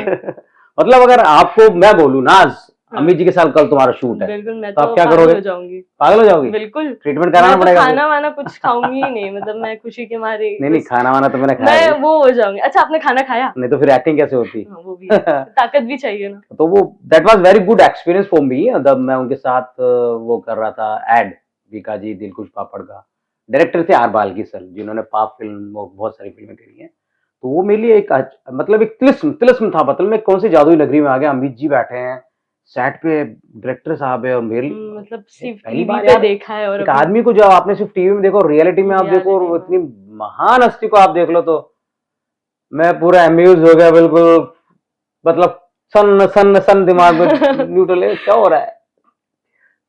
मतलब अगर आपको मैं बोलूं नाज, हाँ, अमित जी के साथ कल तुम्हारा शूट है, बिल्कुल मैं तो तो आप क्या पागल करोगे? हो जाऊंगी, पागल हो जाओगी? बिल्कुल। ट्रीटमेंट मैं कराना तो पड़ेगा फिर। खाना वाना कुछ खाऊंगी ही नहीं, मतलब मैं खुशी के मारे नहीं नहीं, बस खाना वाना तो मैंने खाया मैं भाई, वो हो जाऊंगी। अच्छा आपने खाना खाया? नहीं तो फिर एक्टिंग कैसे होती। हाँ, वो भी है, ताकत भी चाहिए ना। तो वो that was very good experience for me, जब मैं उनके साथ वो कर रहा था एड, बीकाजी दिलकुश पापड़ का, डायरेक्टर थे आर बाल्की सर, जिन्होंने पाप फिल्म और बहुत सारी फिल्में करी हैं, तो वो मेरे लिए एक मतलब एक तिलिस्म तिलिस्म था, मतलब मैं कौन सी जादुई नगरी में आ गया, अमित जी बैठे हैं सेट पे, डायरेक्टर साहब है, और मेरे मतलब ये सिर्फ पहली टीवी बार पे यार, देखा है और एक अभी आदमी को जो आपने सिर्फ टीवी में देखो, रियलिटी में आप देखो, और रियलिटी वो में इतनी महान हस्ती को आप देख लो, तो मैं पूरा अम्यूज हो गया बिल्कुल, मतलब सन सन सन दिमाग में न्यूट्रल है, क्या हो रहा है।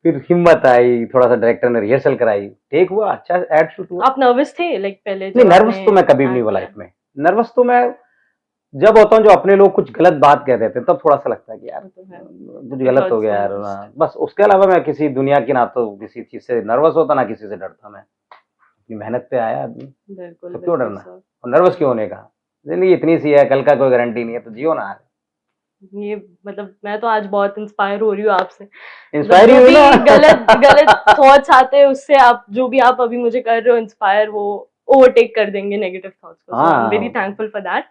फिर हिम्मत आई, थोड़ा सा डायरेक्टर ने रिहर्सल कराई, टेक हुआ, अच्छा एड शूट हुआ। आप नर्वस थे लाइक पहले नहीं जब नर्वस आपने तो मैं कभी भी नहीं ऐड हुआ किया? लाइफ में, नर्वस तो मैं जब होता हूँ जो अपने लोग कुछ गलत बात कह देते हैं तब थोड़ा सा लगता है कि यार वो तो है, कुछ इट गलत हो हर्ट्स गया द यार, मोस्ट। बस उसके अलावा मैं किसी दुनिया की ना तो किसी चीज से नर्वस होता ना किसी से डरता, मैं अपनी मेहनत पे आया आदमी, बिल्कुल, तो क्यों बिल्कुल डरना, सर। और नर्वस क्यों होने का, जिंदगी इतनी सी है, कल का कोई गारंटी नहीं है, तो जियो ना। ये मतलब मैं तो आज बहुत इंस्पायर हो रही हूँ आपसे, मतलब इंस्पायर ही जो हुई भी ना। गलत गलत थॉट्स आते हैं उससे आप जो भी आप अभी मुझे कर रहे हो इंस्पायर, वो ओवरटेक कर देंगे नेगेटिव थॉट्स को, सो आई एम वेरी हाँ thankful for that.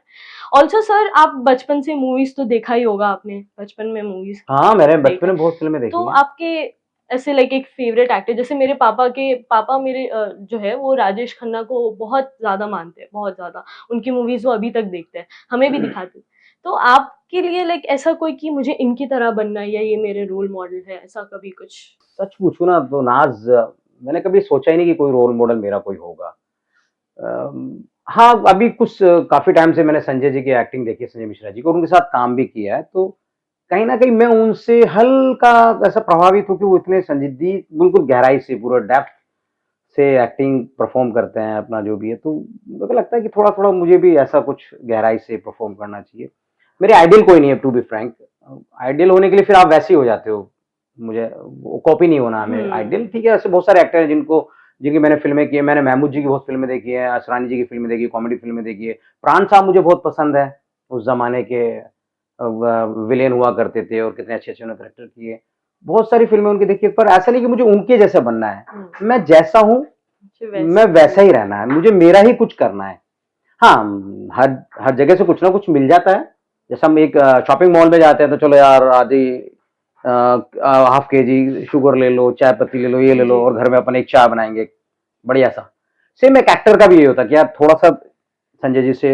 Also sir आप बचपन से मूवीज तो देखा ही होगा आपने, बचपन में मूवीज हाँ, मैंने बचपन देखा, में बहुत फिल्में तो देखी हैं। आपके ऐसे लाइक एक फेवरेट एक्टर, जैसे मेरे पापा मेरे जो है वो राजेश खन्ना को बहुत ज्यादा मानते हैं, बहुत ज्यादा, उनकी मूवीज वो अभी तक देखते हैं, हमें भी दिखाते हैं। तो आपके लिए लाइक ऐसा कोई कि मुझे इनकी तरह बनना है या ये मेरे रोल मॉडल है, ऐसा कभी कुछ? सच पूछूं ना तो नाज, मैंने कभी सोचा ही नहीं कि कोई रोल मॉडल मेरा कोई होगा। हाँ, अभी कुछ काफी टाइम से मैंने संजय जी की एक्टिंग देखी है, संजय मिश्रा जी को, और उनके साथ काम भी किया है, तो कहीं ना कहीं मैं उनसे हल्का ऐसा प्रभावित हूँ कि वो इतने संजीदगी, बिल्कुल गहराई से पूरा डेप्थ से एक्टिंग परफॉर्म करते हैं अपना जो भी है, तो मुझे तो लगता है कि थोड़ा थोड़ा मुझे भी ऐसा कुछ गहराई से परफॉर्म करना चाहिए। मेरे आइडियल कोई नहीं है टू बी फ्रैंक, आइडियल होने के लिए फिर आप वैसे ही हो जाते हो, मुझे कॉपी नहीं होना है मेरे आइडियल। हम्म। ठीक है, ऐसे बहुत सारे एक्टर हैं जिनकी मैंने फिल्में की है। मैंने महमूद जी की बहुत फिल्में देखी है, असरानी जी की फिल्में देखी है, कॉमेडी फिल्में देखी है। प्राण साहब मुझे बहुत पसंद है, उस जमाने के विलेन हुआ करते थे और कितने अच्छे अच्छे उन्होंने करेक्टर किए। बहुत सारी फिल्में उनकी देखी है, पर ऐसा नहीं कि मुझे उनके जैसे बनना है। मैं जैसा हूँ मैं वैसा ही रहना है, मुझे मेरा ही कुछ करना है। हाँ, हर हर जगह से कुछ ना कुछ मिल जाता है। जैसे हम एक शॉपिंग मॉल में जाते हैं तो चलो यार आधी हाफ केजी शुगर ले लो, चाय पत्ती ले लो, ये ले लो, जी और घर में अपन एक चाय बनाएंगे बढ़िया सा। सेम एक एक्टर का भी ये होता है कि यार थोड़ा सा संजय जी से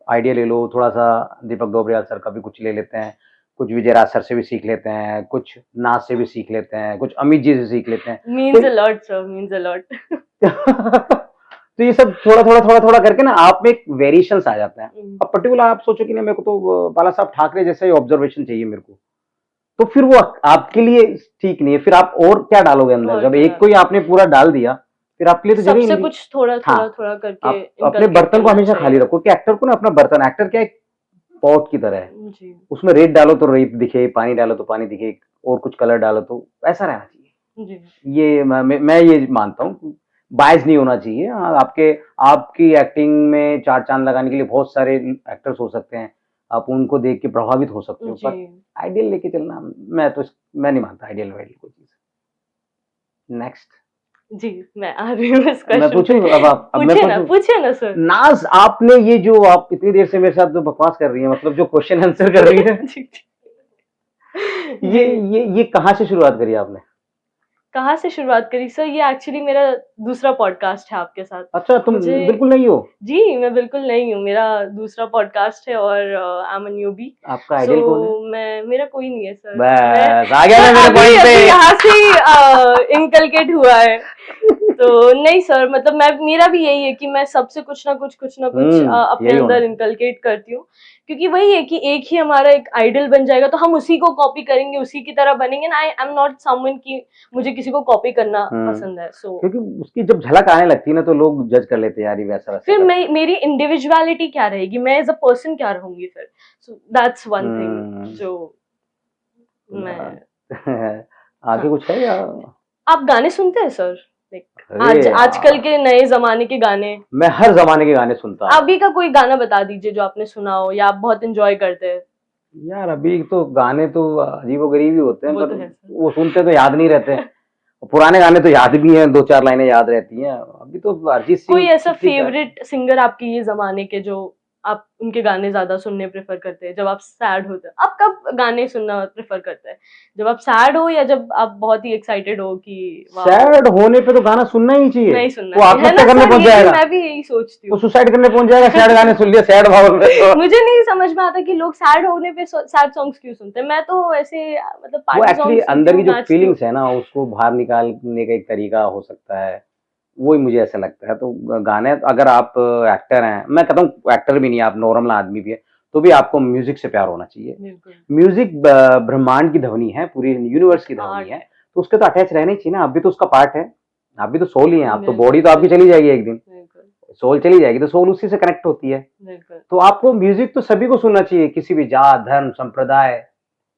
आइडिया ले लो, थोड़ा सा दीपक डोबरियाल सर का भी कुछ ले लेते हैं, कुछ विजय राज सर से भी सीख लेते हैं, कुछ नाज से भी सीख लेते हैं, कुछ अमित जी से सीख लेते हैं। Means a lot sir, means a lot. तो ये सब थोड़ा थोड़ा करके ना आप में एक वेरिएशंस आ जाते हैं। अब पर्टिकुलर आप सोचो कि ना मेरे को तो बाला साहब ठाकरे जैसा ही ऑब्जर्वेशन चाहिए मेरे को, तो फिर वो आपके लिए ठीक नहीं है। फिर आप और क्या डालोगे अंदर, और जब क्या एक को ही आपने पूरा डाल दिया, फिर आपके लिए तो जगह ही सबसे नहीं। कुछ थोड़ा हाँ, थोड़ा थोड़ा करके आप अपने इनकलकेट बर्तन को करना हमेशा खाली चाहिए। रखो, कि एक्टर को ना अपना बर्तन, एक्टर क्या एक पॉट की तरह है, जी उसमें रेत डालो तो रेत दिखे, पानी डालो तो पानी दिखे, और कुछ कलर डालो तो ऐसा रहना चाहिए। जी ये मैं ये मानता हूँ, बायस नहीं होना चाहिए। हाँ, आपकी एक्टिंग में चार चांद लगाने के लिए बहुत सारे एक्टर्स हो सकते हैं, आप उनको देख के प्रभावित हो सकते हो, जी पर आइडियल लेके चलना, मैं नहीं मानता आइडियल वाइडियल कोई चीज। नेक्स्ट। जी, मैं आ रही हूँ इस मैं क्वेश्चन पूछूं, पे। अब मैं पूछूं। पूछिए ना सर। नाज, आपने ये जो आप इतनी देर से मेरे साथ जो बकवास कर रही है, मतलब जो क्वेश्चन आंसर कर रही है, जी जी ये जी। ये कहाँ से शुरुआत करी आपने? कहाँ से शुरुआत करी सर? ये एक्चुअली मेरा दूसरा पॉडकास्ट है आपके साथ। अच्छा, तुम मुझे बिल्कुल नहीं हो? जी, मैं बिल्कुल नहीं हूँ। मेरा दूसरा पॉडकास्ट है और आई एम अ न्यूबी। आपका आइडियल कौन है? मैं मेरा कोई नहीं है सर। मैं बस आ गया मैं सर मेरे अभी पॉइंट अभी पे। यहाँ से ही इनकलकेट हुआ है। तो नहीं सर, मतलब मैं मेरा भी यही है कि मैं सबसे कुछ ना कुछ अपने यही होना अंदर चाहिए। इनकलकेट करती हूँ। क्योंकि वही है कि एक ही हमारा एक आइडल बन जाएगा तो हम उसी को कॉपी करेंगे, उसी की तरह बनेंगे ना। आई एम नॉट समवन की मुझे किसी को कॉपी करना पसंद है। क्योंकि उसकी जब झलक आने लगती है ना तो लोग जज कर लेते हैं, यार ये वैसा वैसा फिर करता मैं मेरी इंडिविजुअलिटी क्या रहेगी, मैं एज अ पर्सन क्या रहूंगी फिर। सो दैट्स वन थिंग जो मैं। है। आगे हाँ, कुछ है या? आप गाने सुनते हैं सर? लाइक अरे आजकल यार, के नए जमाने के गाने। मैं हर जमाने के गाने सुनता हूँ। अभी का कोई गाना बता दीजिए जो आपने सुना हो या आप बहुत एंजॉय करते हैं। यार अभी तो गाने तो अजीबोगरीब ही होते हैं, वो पर तो है सर। वो सुनते तो याद नहीं रहते। पुराने गाने तो याद भी हैं, दो चार लाइनें याद रहती हैं। अभी तो अरिजीत कोई सिंह ऐसा ठीक है। फेवरेट सिंगर आपके ये जमाने के जो आप उनके गाने ज्यादा सुनने प्रेफर करते हैं जब आप सैड होते हैं? आप कब गाने सुनना प्रेफर करते हैं, जब आप सैड हो या जब आप बहुत ही एक्साइटेड हो कि वाओ? सैड होने पे तो गाना सुनना ही चाहिए। नहीं सुनना वो है आत्महत्या ना करने सर, पहुंच ये भी जाएगा, मैं भी यही सोचती वो हूँ। सुसाइड करने पहुंच जाएगा। सैड गाने सुन लिया सैड भाव में तो। मुझे नहीं समझ में आता कि लोग सैड होने पे सैड सॉन्ग्स क्यों सुनते हैं। मैं तो ऐसे मतलब वो पार्टी एक्चुअली सॉन्ग सुनती अंदर की हूँ, जो नाचती हूँ। फीलिंग्स है ना, उसको बाहर निकालने का एक तरीका हो सकता है, वही मुझे ऐसा लगता है। तो गाने, अगर आप एक्टर हैं, मैं कहता हूँ एक्टर भी नहीं, आप नॉर्मल आदमी भी है, तो भी आपको म्यूजिक से प्यार होना चाहिए। बिल्कुल। म्यूजिक ब्रह्मांड की ध्वनि है, पूरी यूनिवर्स की ध्वनि है, आर्ट। तो उसके तो अटैच रहना ही चाहिए ना। आप भी तो उसका पार्ट है, आप भी तो सोल ही हैं। आप तो बिल्कुल बॉडी तो आपकी चली जाएगी एक दिन, बिल्कुल सोल चली जाएगी तो सोल उसी से कनेक्ट होती है। बिल्कुल। तो आपको म्यूजिक तो सभी को सुनना चाहिए, किसी भी जात धर्म संप्रदाय,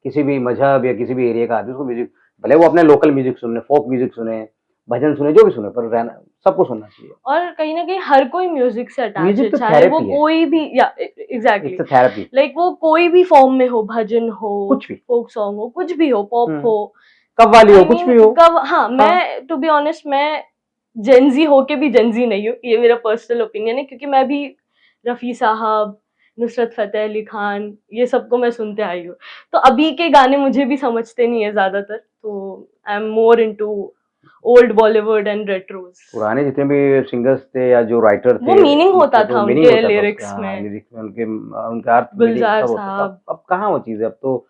किसी भी मजहब या किसी भी एरिया का आदमी, उसको म्यूजिक, भले वो अपने लोकल म्यूजिक सुने, फोक म्यूजिक सुने, भजन सुने, जो भी सुने, पर रहना सबको सुनना चाहिए। और कहीं ना कहीं हर कोई म्यूजिक से अटैच है, म्यूजिक तो चाहे वो थेरेपी है, कोई भी, या exactly, it's a therapy, like वो कोई भी फॉर्म में हो, भजन हो, कुछ भी। फोक सॉन्ग हो, कुछ भी हो, पॉप हम्म, हो। कब वाली हो, आई कुछ मीन भी हो। कब, हाँ, हाँ, मैं टू बी ऑनेस्ट, मैं जेंजी होके भी जेंजी नहीं हूँ, ये मेरा पर्सनल ओपिनियन है। क्योंकि मैं भी रफी साहब, नुसरत फतेह अली खान, ये सबको मैं सुनते आई हूँ। तो अभी के गाने मुझे भी समझते नहीं है ज्यादातर, तो I am more into old Bollywood and retros. पुराने जितने भी सिंगर्स थे या जो राइटर वो थे, मीनिंग होता लिखते थे, था वो मीनिंग उनके होता था उसका। लिरिक्स हाँ, में। लिरिक्स में उनके उनके अर्थ मीनिंग गुलजार सब होता था। साहब। अब कहाँ वो चीज़ है, अब तो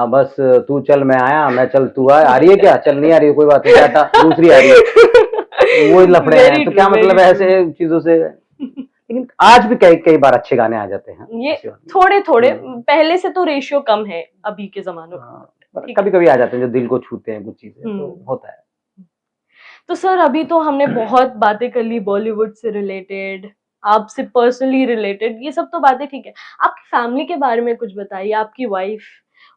बस तू चल मैं आया, मैं चल तू आ रही है क्या, चल नहीं आ रही है कोई बात नहीं, टाटा, दूसरी आ रही है। वो लफड़े हैं, वेरी तो ट्रू, क्या मतलब वेरी है ट्रू। ऐसे चीजों से। लेकिन आज भी कई कई बार अच्छे गाने आ जाते हैं, ये ऐसी बात नहीं थोड़े थोड़े, है। पहले से तो रेशियो कम है अभी के जमानों में। हाँ, पर ठीक है। कभी कभी आ जाते हैं जो दिल को छूते हैं, कुछ चीजें तो हम्म। होता है। तो सर अभी तो हमने बहुत बातें कर ली बॉलीवुड से रिलेटेड, आपसे पर्सनली रिलेटेड, ये सब तो बातें ठीक है। आपकी फैमिली के बारे में कुछ बताइए। आपकी वाइफ,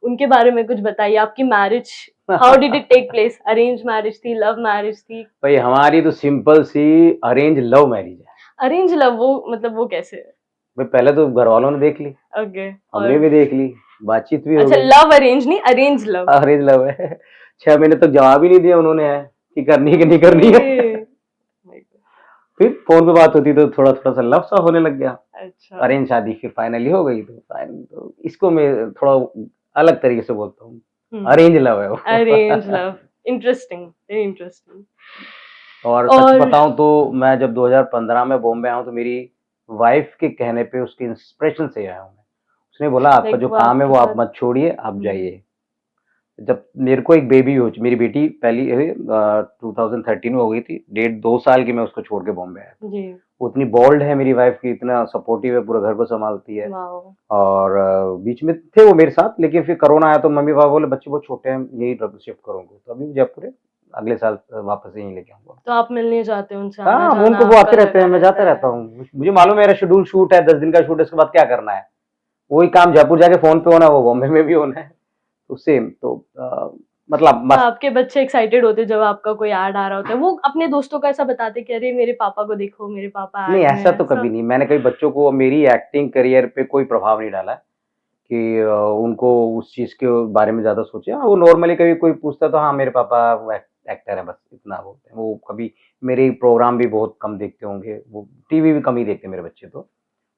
उनके बारे में कुछ बताइए। आपकी marriage how did it take place? Arrange marriage थी, लव मैरिज थी? भाई हमारी तो सिंपल सी अरेंज लव मैरिज है। अरेंज लव वो मतलब वो कैसे है? भाई पहले तो घर वालों ने देख ली, ओके। हमने और भी देख ली, बातचीत भी हो अच्छा, गई। लव अरेंज नहीं, अरेंज लव। अरेंज लव है। 6 महीने तक जवाब ही नहीं दिया उन्होंने है कि करनी है कि नहीं करनी है। फिर फोन पे बात होती तो थोड़ा थोड़ा सा लव सा होने लग गया। अच्छा। अरेंज शादी फिर फाइनली हो गई, तो फाइनल तो इसको मैं थोड़ा अलग तरीके से बोलता हूँ, अरेंज लव है वो। Arrange love, interesting, very interesting. और सच और बताऊं तो मैं जब 2015 में बॉम्बे आया हूं तो मेरी वाइफ के कहने पे, उसके इंस्पिरेशन से आया हूं मैं। उसने बोला आपका लाइक जो वो काम है आपके वो आप साथ। मत छोड़िए, आप हम्म, जाइए। जब मेरे को एक बेबी हो, मेरी बेटी पहली 2013 में हो गई थी, 1.5 2 साल की मैं उसको छोड़ के बॉम्बे आया था। जी। वो इतनी बोल्ड है मेरी वाइफ की, इतना सपोर्टिव है, पूरा घर को संभालती है। वाओ। और बीच में थे वो मेरे साथ, लेकिन फिर कोरोना आया तो मम्मी पापा बोले बच्चे बहुत छोटे हैं, यही शिफ्ट करूंगा, तो अभी जयपुर है, अगले साल वापस यहीं लेके आऊंगा। तो आप मिलने जाते हो उनसे, आना हाँ वो जाना उनको वो आपका आते रहते लगा हैं, मैं रहता जाता रहता है? हूँ, मुझे मालूम है मेरा शेड्यूल शूट है, 10 दिन का शूट है, उसके बाद क्या करना है, वही काम जयपुर जाके फोन पे होना है, वो बॉम्बे में भी होना है, तो सेम तो मतलब तो मस्त। आपके बच्चे एक्साइटेड होते जब आपका कोई ऐड आ रहा होता है? वो अपने दोस्तों को ऐसा बताते कि अरे मेरे पापा को देखो, मेरे पापा नहीं ऐड में ऐसा है, तो ऐसा? कभी नहीं, मैंने कभी बच्चों को मेरी एक्टिंग करियर पे कोई प्रभाव नहीं डाला कि उनको उस चीज के बारे में ज्यादा सोचे। हाँ, वो नॉर्मली कभी कोई पूछता तो हाँ मेरे पापा वो एक्टर है, बस इतना बोलते हैं वो। कभी मेरे प्रोग्राम भी बहुत कम देखते होंगे, वो टीवी भी कम ही देखते हैं मेरे बच्चे, तो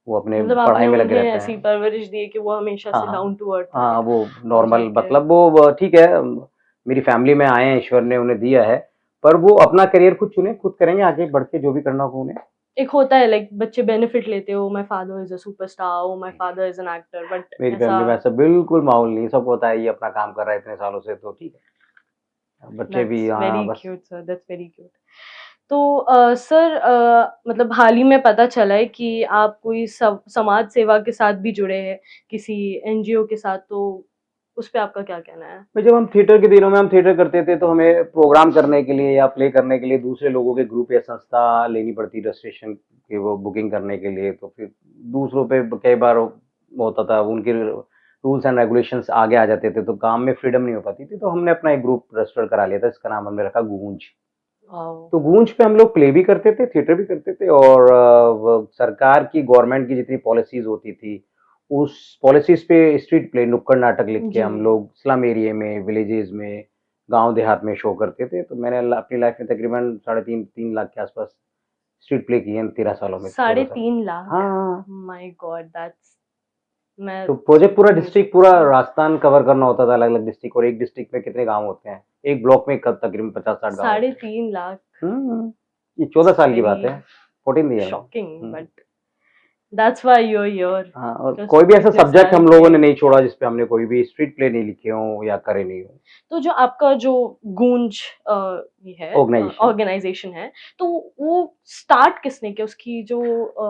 वो अपने मतलब पढ़ाई आपने में लगे उन्हें रहते ऐसी हैं। परवरिश दी है कि वो हमेशा से हाँ डाउन टू अर्थ रहे हाँ, वो और नॉर्मल ठीक है। मतलब वो ठीक है, मेरी फैमिली में आए हैं, ईश्वर ने उन्हें दिया है, पर वो अपना करियर खुद चुने, खुद करेंगे आगे बढ़ के जो भी करना हो उन्हें। एक होता है लाइक बच्चे बेनिफिट लेते हो, my father is a superstar, oh my father is an actor, but मेरी ऐसा। फैमिली में ऐसा बिल्कुल माहौल नहीं, सब होता है ये अपना काम कर रहा है इतने सालों से, तो ठीक है, बच्चे भी दैट्स हाँ वेरी बस। Cute sir, that's very cute. तो सर, मतलब हाल ही में पता चला है कि आप कोई समाज सेवा के साथ भी जुड़े हैं, किसी एनजीओ के साथ, तो उस पे आपका क्या कहना है? भाई जब हम थिएटर के दिनों में हम थिएटर करते थे तो हमें प्रोग्राम करने के लिए या प्ले करने के लिए दूसरे लोगों के ग्रुप या संस्था लेनी पड़ती, रजिस्ट्रेशन की वो बुकिंग करने के लिए, तो फिर दूसरों पे कई बार होता था, उनके रूल्स एंड रेगुलेशंस आगे आ जाते थे, तो काम में फ्रीडम नहीं हो पाती थी, तो हमने अपना एक ग्रुप रजिस्टर करा लिया था, इसका नाम हमने रखा गूंज। वाओ। तो गूंज पे हम लोग प्ले भी करते थे, थिएटर भी करते थे, और सरकार की, गवर्नमेंट की जितनी पॉलिसीज होती थी उस पॉलिसीज पे स्ट्रीट प्ले, नुक्कड़ नाटक लिख के जी। हम लोग स्लम एरिया में, विलेजेस में, गांव देहात में शो करते थे। तो मैंने अपनी लाइफ में तकरीबन 3.5 3 लाख के आसपास स्ट्रीट प्ले किए हैं 13 सालों में, साढ़े 14 साल। तीन लाख हाँ, माय गॉड, दैट्स, मैं तो प्रोजेक्ट पूरा सोच डिस्ट्रिक्ट, पूरा राजस्थान कवर करना होता था, अलग अलग डिस्ट्रिक्ट, और एक डिस्ट्रिक्ट में कितने गांव होते हैं, एक ब्लॉक में तकरीबन 50 60 गांव साढ़े होते हैं। तीन लाख ये 14 साल की बात वेरी है, 14 ईयर में। Shocking, but that's why you are here, हाँ, और जस्ट कोई भी ऐसा इतने सब्जेक्ट साल हम लोगों ने के। नहीं छोड़ा जिसपे हमने कोई भी स्ट्रीट प्ले नहीं लिखे हों या करे नहीं हो। तो जो आपका जो गूंज ये है ऑर्गेनाइजेशन, ऑर्गेनाइजेशन है, तो वो स्टार्ट किसने किया, उसकी जो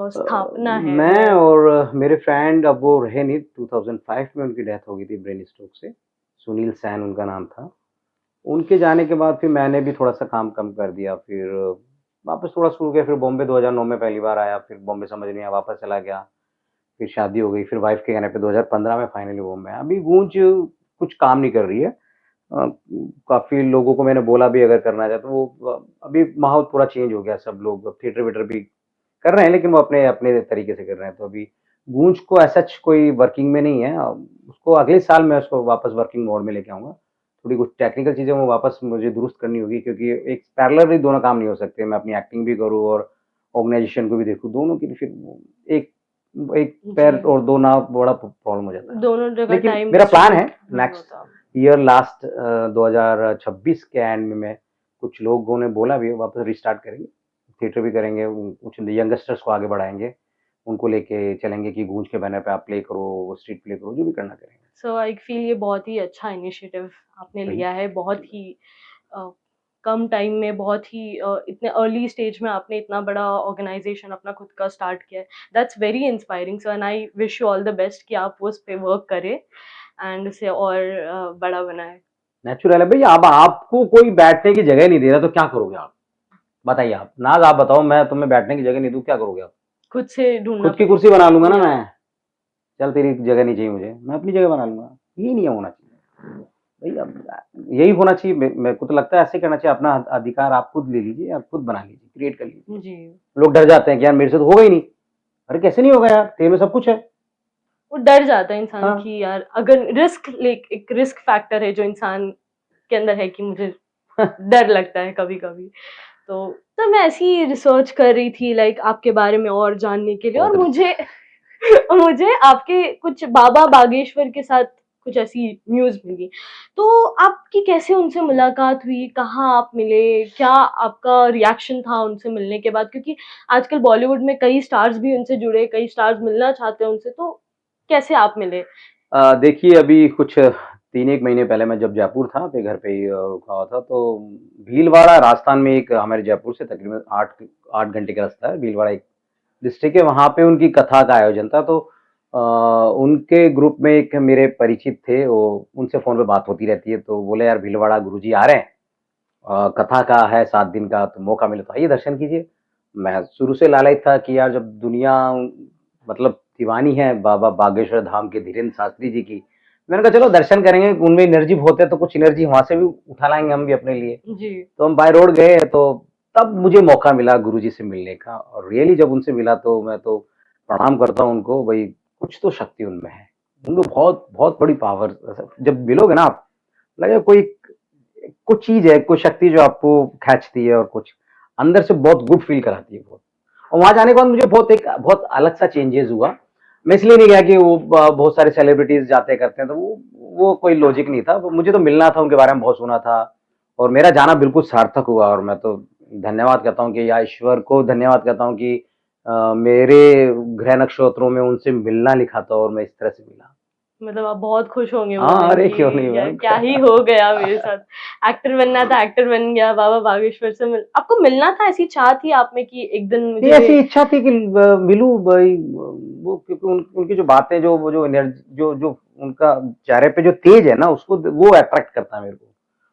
स्थापना है मैं वो? और मेरे फ्रेंड, अब वो रहे नहीं, 2005 में उनकी डेथ हो गई थी ब्रेन स्ट्रोक से, सुनील सैन उनका नाम था। उनके जाने के बाद फिर मैंने भी थोड़ा सा काम कम कर दिया, फिर वापस थोड़ा शुरू किया, फिर बॉम्बे 2009 में पहली बार आया, फिर बॉम्बे समझ नहीं आया, वापस चला गया, फिर शादी हो गई, फिर वाइफ के कहने पे 2015 में फाइनली बॉम्बे आया। अभी गूंज कुछ काम नहीं कर रही है, अ, काफ़ी लोगों को मैंने बोला भी अगर करना चाहे तो वो अभी माहौल पूरा चेंज हो गया, सब लोग थिएटर वीटर भी कर रहे हैं, लेकिन वो अपने अपने तरीके से कर रहे हैं, तो अभी गूंज को ऐसा कोई वर्किंग में नहीं है। उसको अगले साल मैं उसको वापस वर्किंग मोड में लेके आऊंगा, थोड़ी कुछ टेक्निकल चीज़ें वो वापस मुझे दुरुस्त करनी होगी, क्योंकि एक पैरेलल दोनों काम नहीं हो सकते, मैं अपनी एक्टिंग भी करूँ और ऑर्गेनाइजेशन को भी देखूँ, दोनों की फिर एक एक पैर जी, और दो नाव, बड़ा प्रॉब्लम हो जाता है। दोनों जगह लेकिन टाइम मेरा प्लान है डिस्ट्रीब्यूट नहीं नेक्स्ट होता। ईयर लास्ट 2026 के एंड में मैं, कुछ लोगों ने बोला भी है, वापस रिस्टार्ट करेंगे, थिएटर भी करेंगे, कुछ यंगस्टर्स को आगे बढ़ाएंगे, उनको लेके चलेंगे कि गूंज के बैनर पे आप प्ले करो, स्ट्रीट प्ले करो, जो भी करना करेंगे। सो आई फील ये बहुत ही अच्छा इनिशिएटिव आपने भाई लिया है, बहुत ही अ, कम टाइम में, बहुत ही इतने अर्ली स्टेज में आपने इतना बड़ा ऑर्गेनाइजेशन अपना खुद का स्टार्ट किया है। That's very inspiring sir, and I wish you all the best कि आप उस पे वर्क करें एंड उसे और बड़ा बनाएं। नेचुरल है भाई, अब आपको कोई बैठने की जगह नहीं दे रहा तो क्या करोगे आप? बताइए आप, नाज आप बताओ, मैं तुम्हें बैठने की जगह नहीं दूं, क्या करोगे आप? खुद से ढूंढना खुद की कुर्सी बना लूंगा ना या मैं, चल तेरी जगह नहीं चाहिए मुझे, मैं अपनी जगह बना लूंगा, ये नहीं होना चाहिए। भई अब यही होना चाहिए, मेरे को तो लगता है ऐसे करना चाहिए, अपना अधिकार आप खुद ले लीजिए, आप खुद बना लीजिए, क्रिएट कर लीजिए। जी। लोग डर जाते हैं कि यार मेरे से तो होगा ही नहीं। अरे कैसे नहीं होगा यार, तेरे में सब कुछ है। वो डर जाता है इंसान हाँ। कि यार अगर एक रिस्क फैक्टर है जो इंसान के अंदर है कि मुझे डर लगता है कभी-कभी। तो मैं ऐसे ही रिसर्च कर रही थी लाइक आपके बारे में और जानने के लिए और बहुत रिस्क। मुझे मुझे आपके कुछ बाबा बागेश्वर के साथ कुछ ऐसी न्यूज़ मिली। तो आपकी कैसे उनसे मुलाकात हुई? कहाँ आप मिले? क्या आपका रिएक्शन था उनसे मिलने के बाद? क्योंकि आजकल बॉलीवुड में कई स्टार्स भी उनसे जुड़े, कई स्टार्स मिलना चाहते हैं उनसे, तो कैसे आप मिले? देखिए अभी कुछ 3-1 महीने पहले मैं जब जयपुर था, अपने घर पे ही रुका हुआ था, तो भीलवाड़ा राजस्थान में एक हमारे जयपुर से तकरीबन 8 घंटे का रास्ता है, भीलवाड़ा एक डिस्ट्रिक्ट है, वहाँ पे उनकी कथा का आयोजन था, तो उनके ग्रुप में एक मेरे परिचित थे, वो उनसे फ़ोन पे बात होती रहती है, तो बोले यार भीलवाड़ा गुरुजी आ रहे हैं, कथा का है 7 दिन का, तो मौका मिले तो आइए दर्शन कीजिए। मैं शुरू से लालच था कि यार जब दुनिया मतलब दीवानी है बाबा बागेश्वर धाम के धीरेन्द्र शास्त्री जी की, मैंने कहा चलो दर्शन करेंगे, उनमें एनर्जी बहुत है, तो कुछ एनर्जी वहाँ से भी उठा लाएँगे हम भी अपने लिए। जी। तो हम बाय रोड गए, तो तब मुझे मौका मिला गुरुजी से मिलने का, और रियली जब उनसे मिला तो मैं तो प्रणाम करता हूँ उनको, भई कुछ तो शक्ति उनमें है। उनको बहुत बहुत बड़ी पावर, जब मिलोगे ना आप, लगेगा कोई कुछ चीज़ है, कोई शक्ति जो आपको खींचती है, और कुछ अंदर से बहुत गुड फील कराती है बहुत। और वहाँ जाने के बाद मुझे बहुत अलग सा चेंजेस हुआ। मैं इसलिए नहीं गया कि वो बहुत सारे सेलिब्रिटीज़ जाते करते हैं, तो वो कोई लॉजिक नहीं था। वो मुझे तो मिलना था, उनके बारे में बहुत सुना था, और मेरा जाना बिल्कुल सार्थक हुआ, और मैं तो धन्यवाद कहता हूँ कि या ईश्वर को धन्यवाद कहता हूँ कि मेरे ग्रह नक्षत्रों में उनसे मिलना लिखा था और मैं इस तरह से मिला। मतलब आप बहुत खुश होंगे उस हाँ, दिन अरे क्यों नहीं कि यार मैम। क्या ही हो गया मेरे साथ। एक्टर बनना था, एक्टर बन गया, बाबा बागेश्वर से मिल आपको मिलना था, ऐसी चाह थी आप में कि एक दिन नहीं, मुझे ऐसी इच्छा थी कि मिलूँ भई, वो क्योंकि उनकी जो बातें, जो वो जो एनर्जी, जो उनका चेहरे पे जो तेज है ना, उसको वो अट्रैक्ट करता है मेरे को।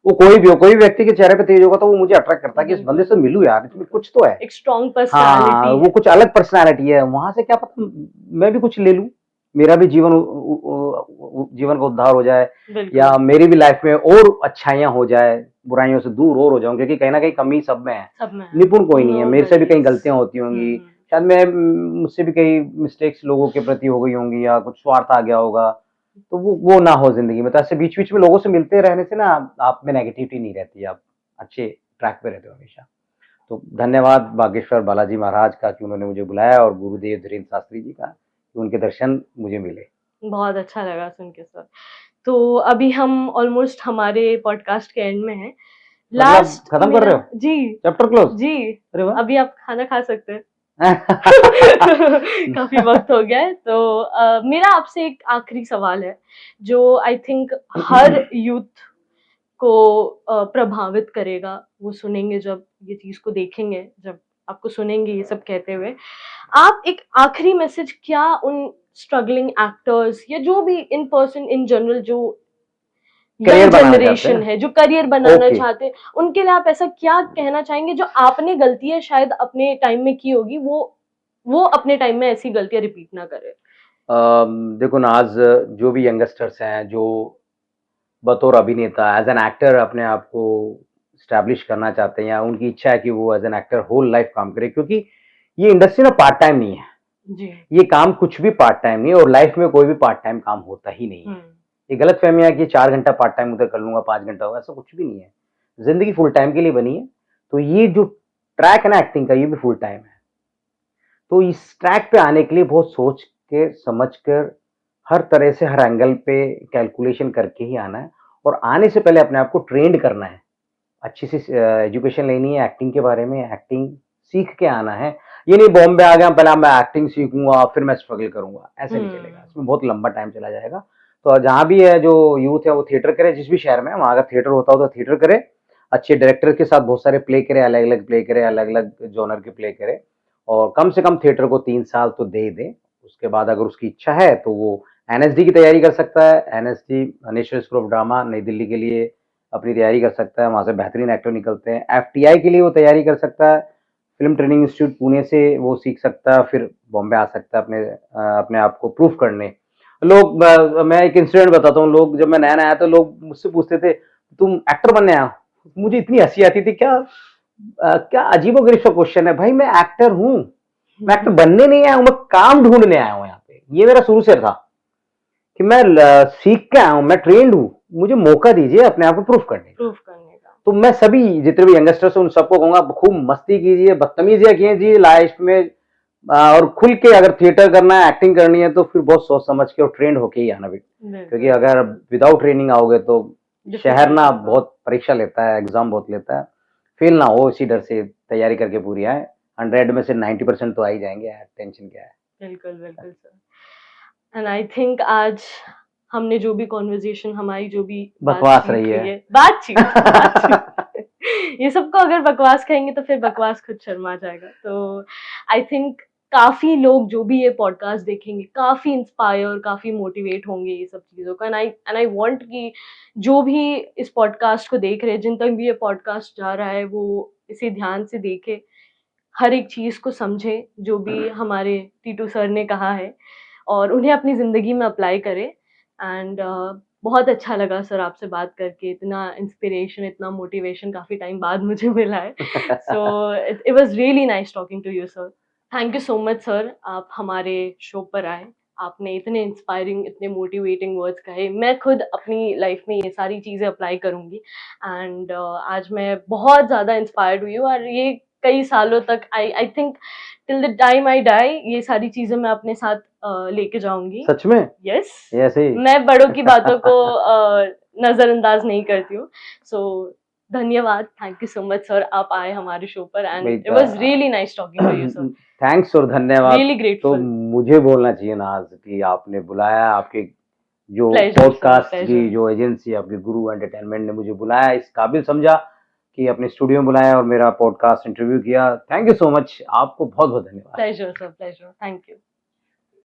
वो कोई भी हो, कोई भी व्यक्ति के चेहरे पे तेज होगा तो वो मुझे अट्रैक्ट करता है कि इस बंदे बिल्कुल, से मिलूँ यार, इसमें बिल्कुल। कुछ तो है। एक स्ट्रॉन्ग हाँ, पर्सनैलिटी वो है। कुछ अलग पर्सनैलिटी है, वहाँ से क्या पता मैं भी कुछ ले लूँ, मेरा भी जीवन का उद्धार हो जाए, या बिल्कुल, मेरी भी लाइफ में और अच्छाइयाँ हो जाए, बुराइयों से दूर और हो जाऊँ, क्योंकि कहीं न कहीं कमी सब में है। सब में है। निपुण कोई नहीं है, नो मेरे से भी कई वरीज़। गलतियाँ होती हुँ, होंगी, हुँ। शायद मुझसे भी कई मिस्टेक्स लोगों के प्रति हो गई होंगी, या कुछ स्वार्थ आ गया होगा, तो वो ना हो ज़िंदगी में। तो ऐसे बीच-बीच में लोगों से मिलते रहने से ना आप में नेगेटिविटी नहीं रहती, आप अच्छे ट्रैक पे रहते हो हमेशा। तो धन्यवाद बागेश्वर बालाजी महाराज का कि उन्होंने मुझे बुलाया, और गुरुदेव धीरेन्द्र शास्त्री जी का कि उनके दर्शन मुझे मिले। बहुत अच्छा लगा सुन के सर। तो अभी हम ऑलमोस्ट हमारे पॉडकास्ट के एंड में हैं। मतलब लास्ट खत्म कर मेरा रहे हो? जी, चैप्टर क्लोज़? जी, अरे वाह! अभी आप खाना खा सकते हैं। काफ़ी वक़्त हो गया है, तो मेरा आपसे एक आखिरी सवाल है, जो आई थिंक हर यूथ को प्रभावित करेगा। वो सुनेंगे जब ये चीज़ को देखेंगे, जब आपको सुनेंगे ये सब कहते हुए। आप एक आखिरी मैसेज क्या उन स्ट्रगलिंग एक्टर्स या जो भी इन पर्सन इन जनरल जो करियर यंग बनाना चाहते जनरेशन हैं? है, जो करियर बनाना ओके। चाहते हैं, उनके लिए आप ऐसा क्या कहना चाहेंगे जो आपने गलतियाँ शायद अपने टाइम में की होगी, वो अपने टाइम में ऐसी गलतियाँ रिपीट ना करें? देखो ना, आज जो भी यंगस्टर्स हैं, जो बतौर अभिनेता एज़ एन एक्टर अपने आप को एस्टैब्लिश करना चाहते हैं, या उनकी इच्छा है कि वो as an actor whole life काम करें, क्योंकि ये इंडस्ट्री ना पार्ट टाइम नहीं है। जी। ये काम कुछ भी पार्ट टाइम नहीं है, और लाइफ़ में कोई भी पार्ट टाइम काम होता ही नहीं हुँ, है। ये गलतफ़हमी है कि 4 घंटा पार्ट टाइम उधर कर लूँगा, 5 घंटा होगा, ऐसा कुछ भी नहीं है। ज़िंदगी फुल टाइम के लिए बनी है, तो ये जो ट्रैक है ना एक्टिंग का, ये भी फुल टाइम है। तो इस ट्रैक पे आने के लिए बहुत सोच के, समझ कर, हर तरह से, हर एंगल पे कैलकुलेशन करके ही आना है, और आने से पहले अपने आप को ट्रेंड करना है। अच्छी सी एजुकेशन लेनी है एक्टिंग के बारे में, एक्टिंग सीख के आना है। ये नहीं बॉम्बे आ गया पहले मैं एक्टिंग सीखूँगा फिर मैं स्ट्रगल करूँगा, ऐसे नहीं हुँ, चलेगा। इसमें बहुत लंबा टाइम चला जाएगा। तो जहाँ भी है जो यूथ है वो थिएटर करे, जिस भी शहर में है वहाँ अगर थिएटर होता हो तो थिएटर करे। अच्छे डायरेक्टर के साथ बहुत सारे प्ले करे, अलग-अलग प्ले करे, अलग-अलग जॉनर के प्ले करे, और कम से कम थिएटर को 3 साल तो दे दे। उसके बाद अगर उसकी इच्छा है तो वो एनएसडी की तैयारी कर सकता है। NSD national school of drama नई दिल्ली के लिए अपनी तैयारी कर सकता है, वहाँ से बेहतरीन एक्टर निकलते हैं। एफटीआई के लिए वो तैयारी कर सकता है, फ़िल्म ट्रेनिंग इंस्टीट्यूट पुणे से वो सीख सकता है, फिर बॉम्बे आ सकता है अपने आप को प्रूव करने। लोग मैं एक इंसिडेंट बताता हूँ, लोग जब मैं नया नया आया तो लोग मुझसे पूछते थे तुम एक्टर बनने आया हो? मुझे इतनी हंसी आती थी, क्या अजीबोगरीब सा क्वेश्चन है भाई, मैं एक्टर हूँ, मैं एक्टर बनने नहीं आया हूँ, मैं काम ढूंढने आया हूँ यहाँ पे। ये मेरा शुरू से था कि मैं सीख के आया हूँ, मैं ट्रेंड हूँ, मुझे मौका दीजिए अपने आप को प्रूफ करने का। प्रूफ करने का। तो मैं सभी जितने भी यंगस्टर्स हैं उन सबको कहूंगा खूब मस्ती कीजिए, बदतमीजियां कीजिए लाइफ में, और खुल के अगर थिएटर करना है, एक्टिंग करनी है तो फिर बहुत सोच समझ के और ट्रेंड होके ही आना भी, क्योंकि अगर विदाउट ट्रेनिंग आओगे तो शहर ना बहुत परीक्षा लेता है, एग्जाम बहुत लेता है, फेल ना हो इसी डर से तैयारी करके पूरी आए। 100 में से 90% तो आ ही जाएंगे यार, टेंशन क्या है। बिल्कुल बिल्कुल सर। एंड आई थिंक आज हमने जो भी कॉन्वर्जेशन, हमारी जो भी बकवास रही है, बातचीत ये सबको अगर बकवास कहेंगे तो फिर बकवास खुद शर्मा जाएगा। तो आई थिंक काफी लोग जो भी ये पॉडकास्ट देखेंगे काफी इंस्पायर, काफी मोटिवेट होंगे ये सब चीजों का। एंड आई वांट कि जो भी इस पॉडकास्ट को देख रहे हैं, जिन तक भी ये पॉडकास्ट जा रहा है, वो इसे ध्यान से देखे, हर एक चीज को समझे जो भी हमारे टीटू सर ने कहा है, और उन्हें अपनी जिंदगी में अप्लाई करे। एंड बहुत अच्छा लगा सर आपसे बात करके, इतना इंस्पिरेशन, इतना मोटिवेशन काफी टाइम बाद मुझे मिला है। So it was really nice talking to you sir. Thank you so much sir, आप हमारे शो पर आए, आपने इतने इंस्पायरिंग, इतने मोटिवेटिंग वर्ड्स कहे। मैं खुद अपनी लाइफ में ये सारी चीज़ें अप्लाई करूँगी। एंड आज मैं बहुत ज़्यादा इंस्पायर्ड हुई हूँ, और ये कई सालों तक I think till the time I die ये सारी चीज़ें मैं अपने साथ लेके जाऊँगी। सच में? यस, ऐसे ही मैं बड़ों की बातों को नज़रअंदाज नहीं करती हूँ। सो धन्यवाद, thank you so much sir, आप आए हमारे शो पर, and it was really nice talking to you sir. Thanks और धन्यवाद। रियली तो ग्रेटफुल। मुझे बोलना चाहिए ना आज कि आपने बुलाया, आपके जो Pleasure, sir, पॉडकास्ट की pleasure. जो एजेंसी, आपकी गुरु एंटरटेनमेंट ने मुझे बुलाया, इस काबिल समझा कि अपने स्टूडियो में बुलाया और मेरा पॉडकास्ट इंटरव्यू किया। थैंक यू सो मच, आपको बहुत बहुत धन्यवाद। Pleasure sir, pleasure, thank you.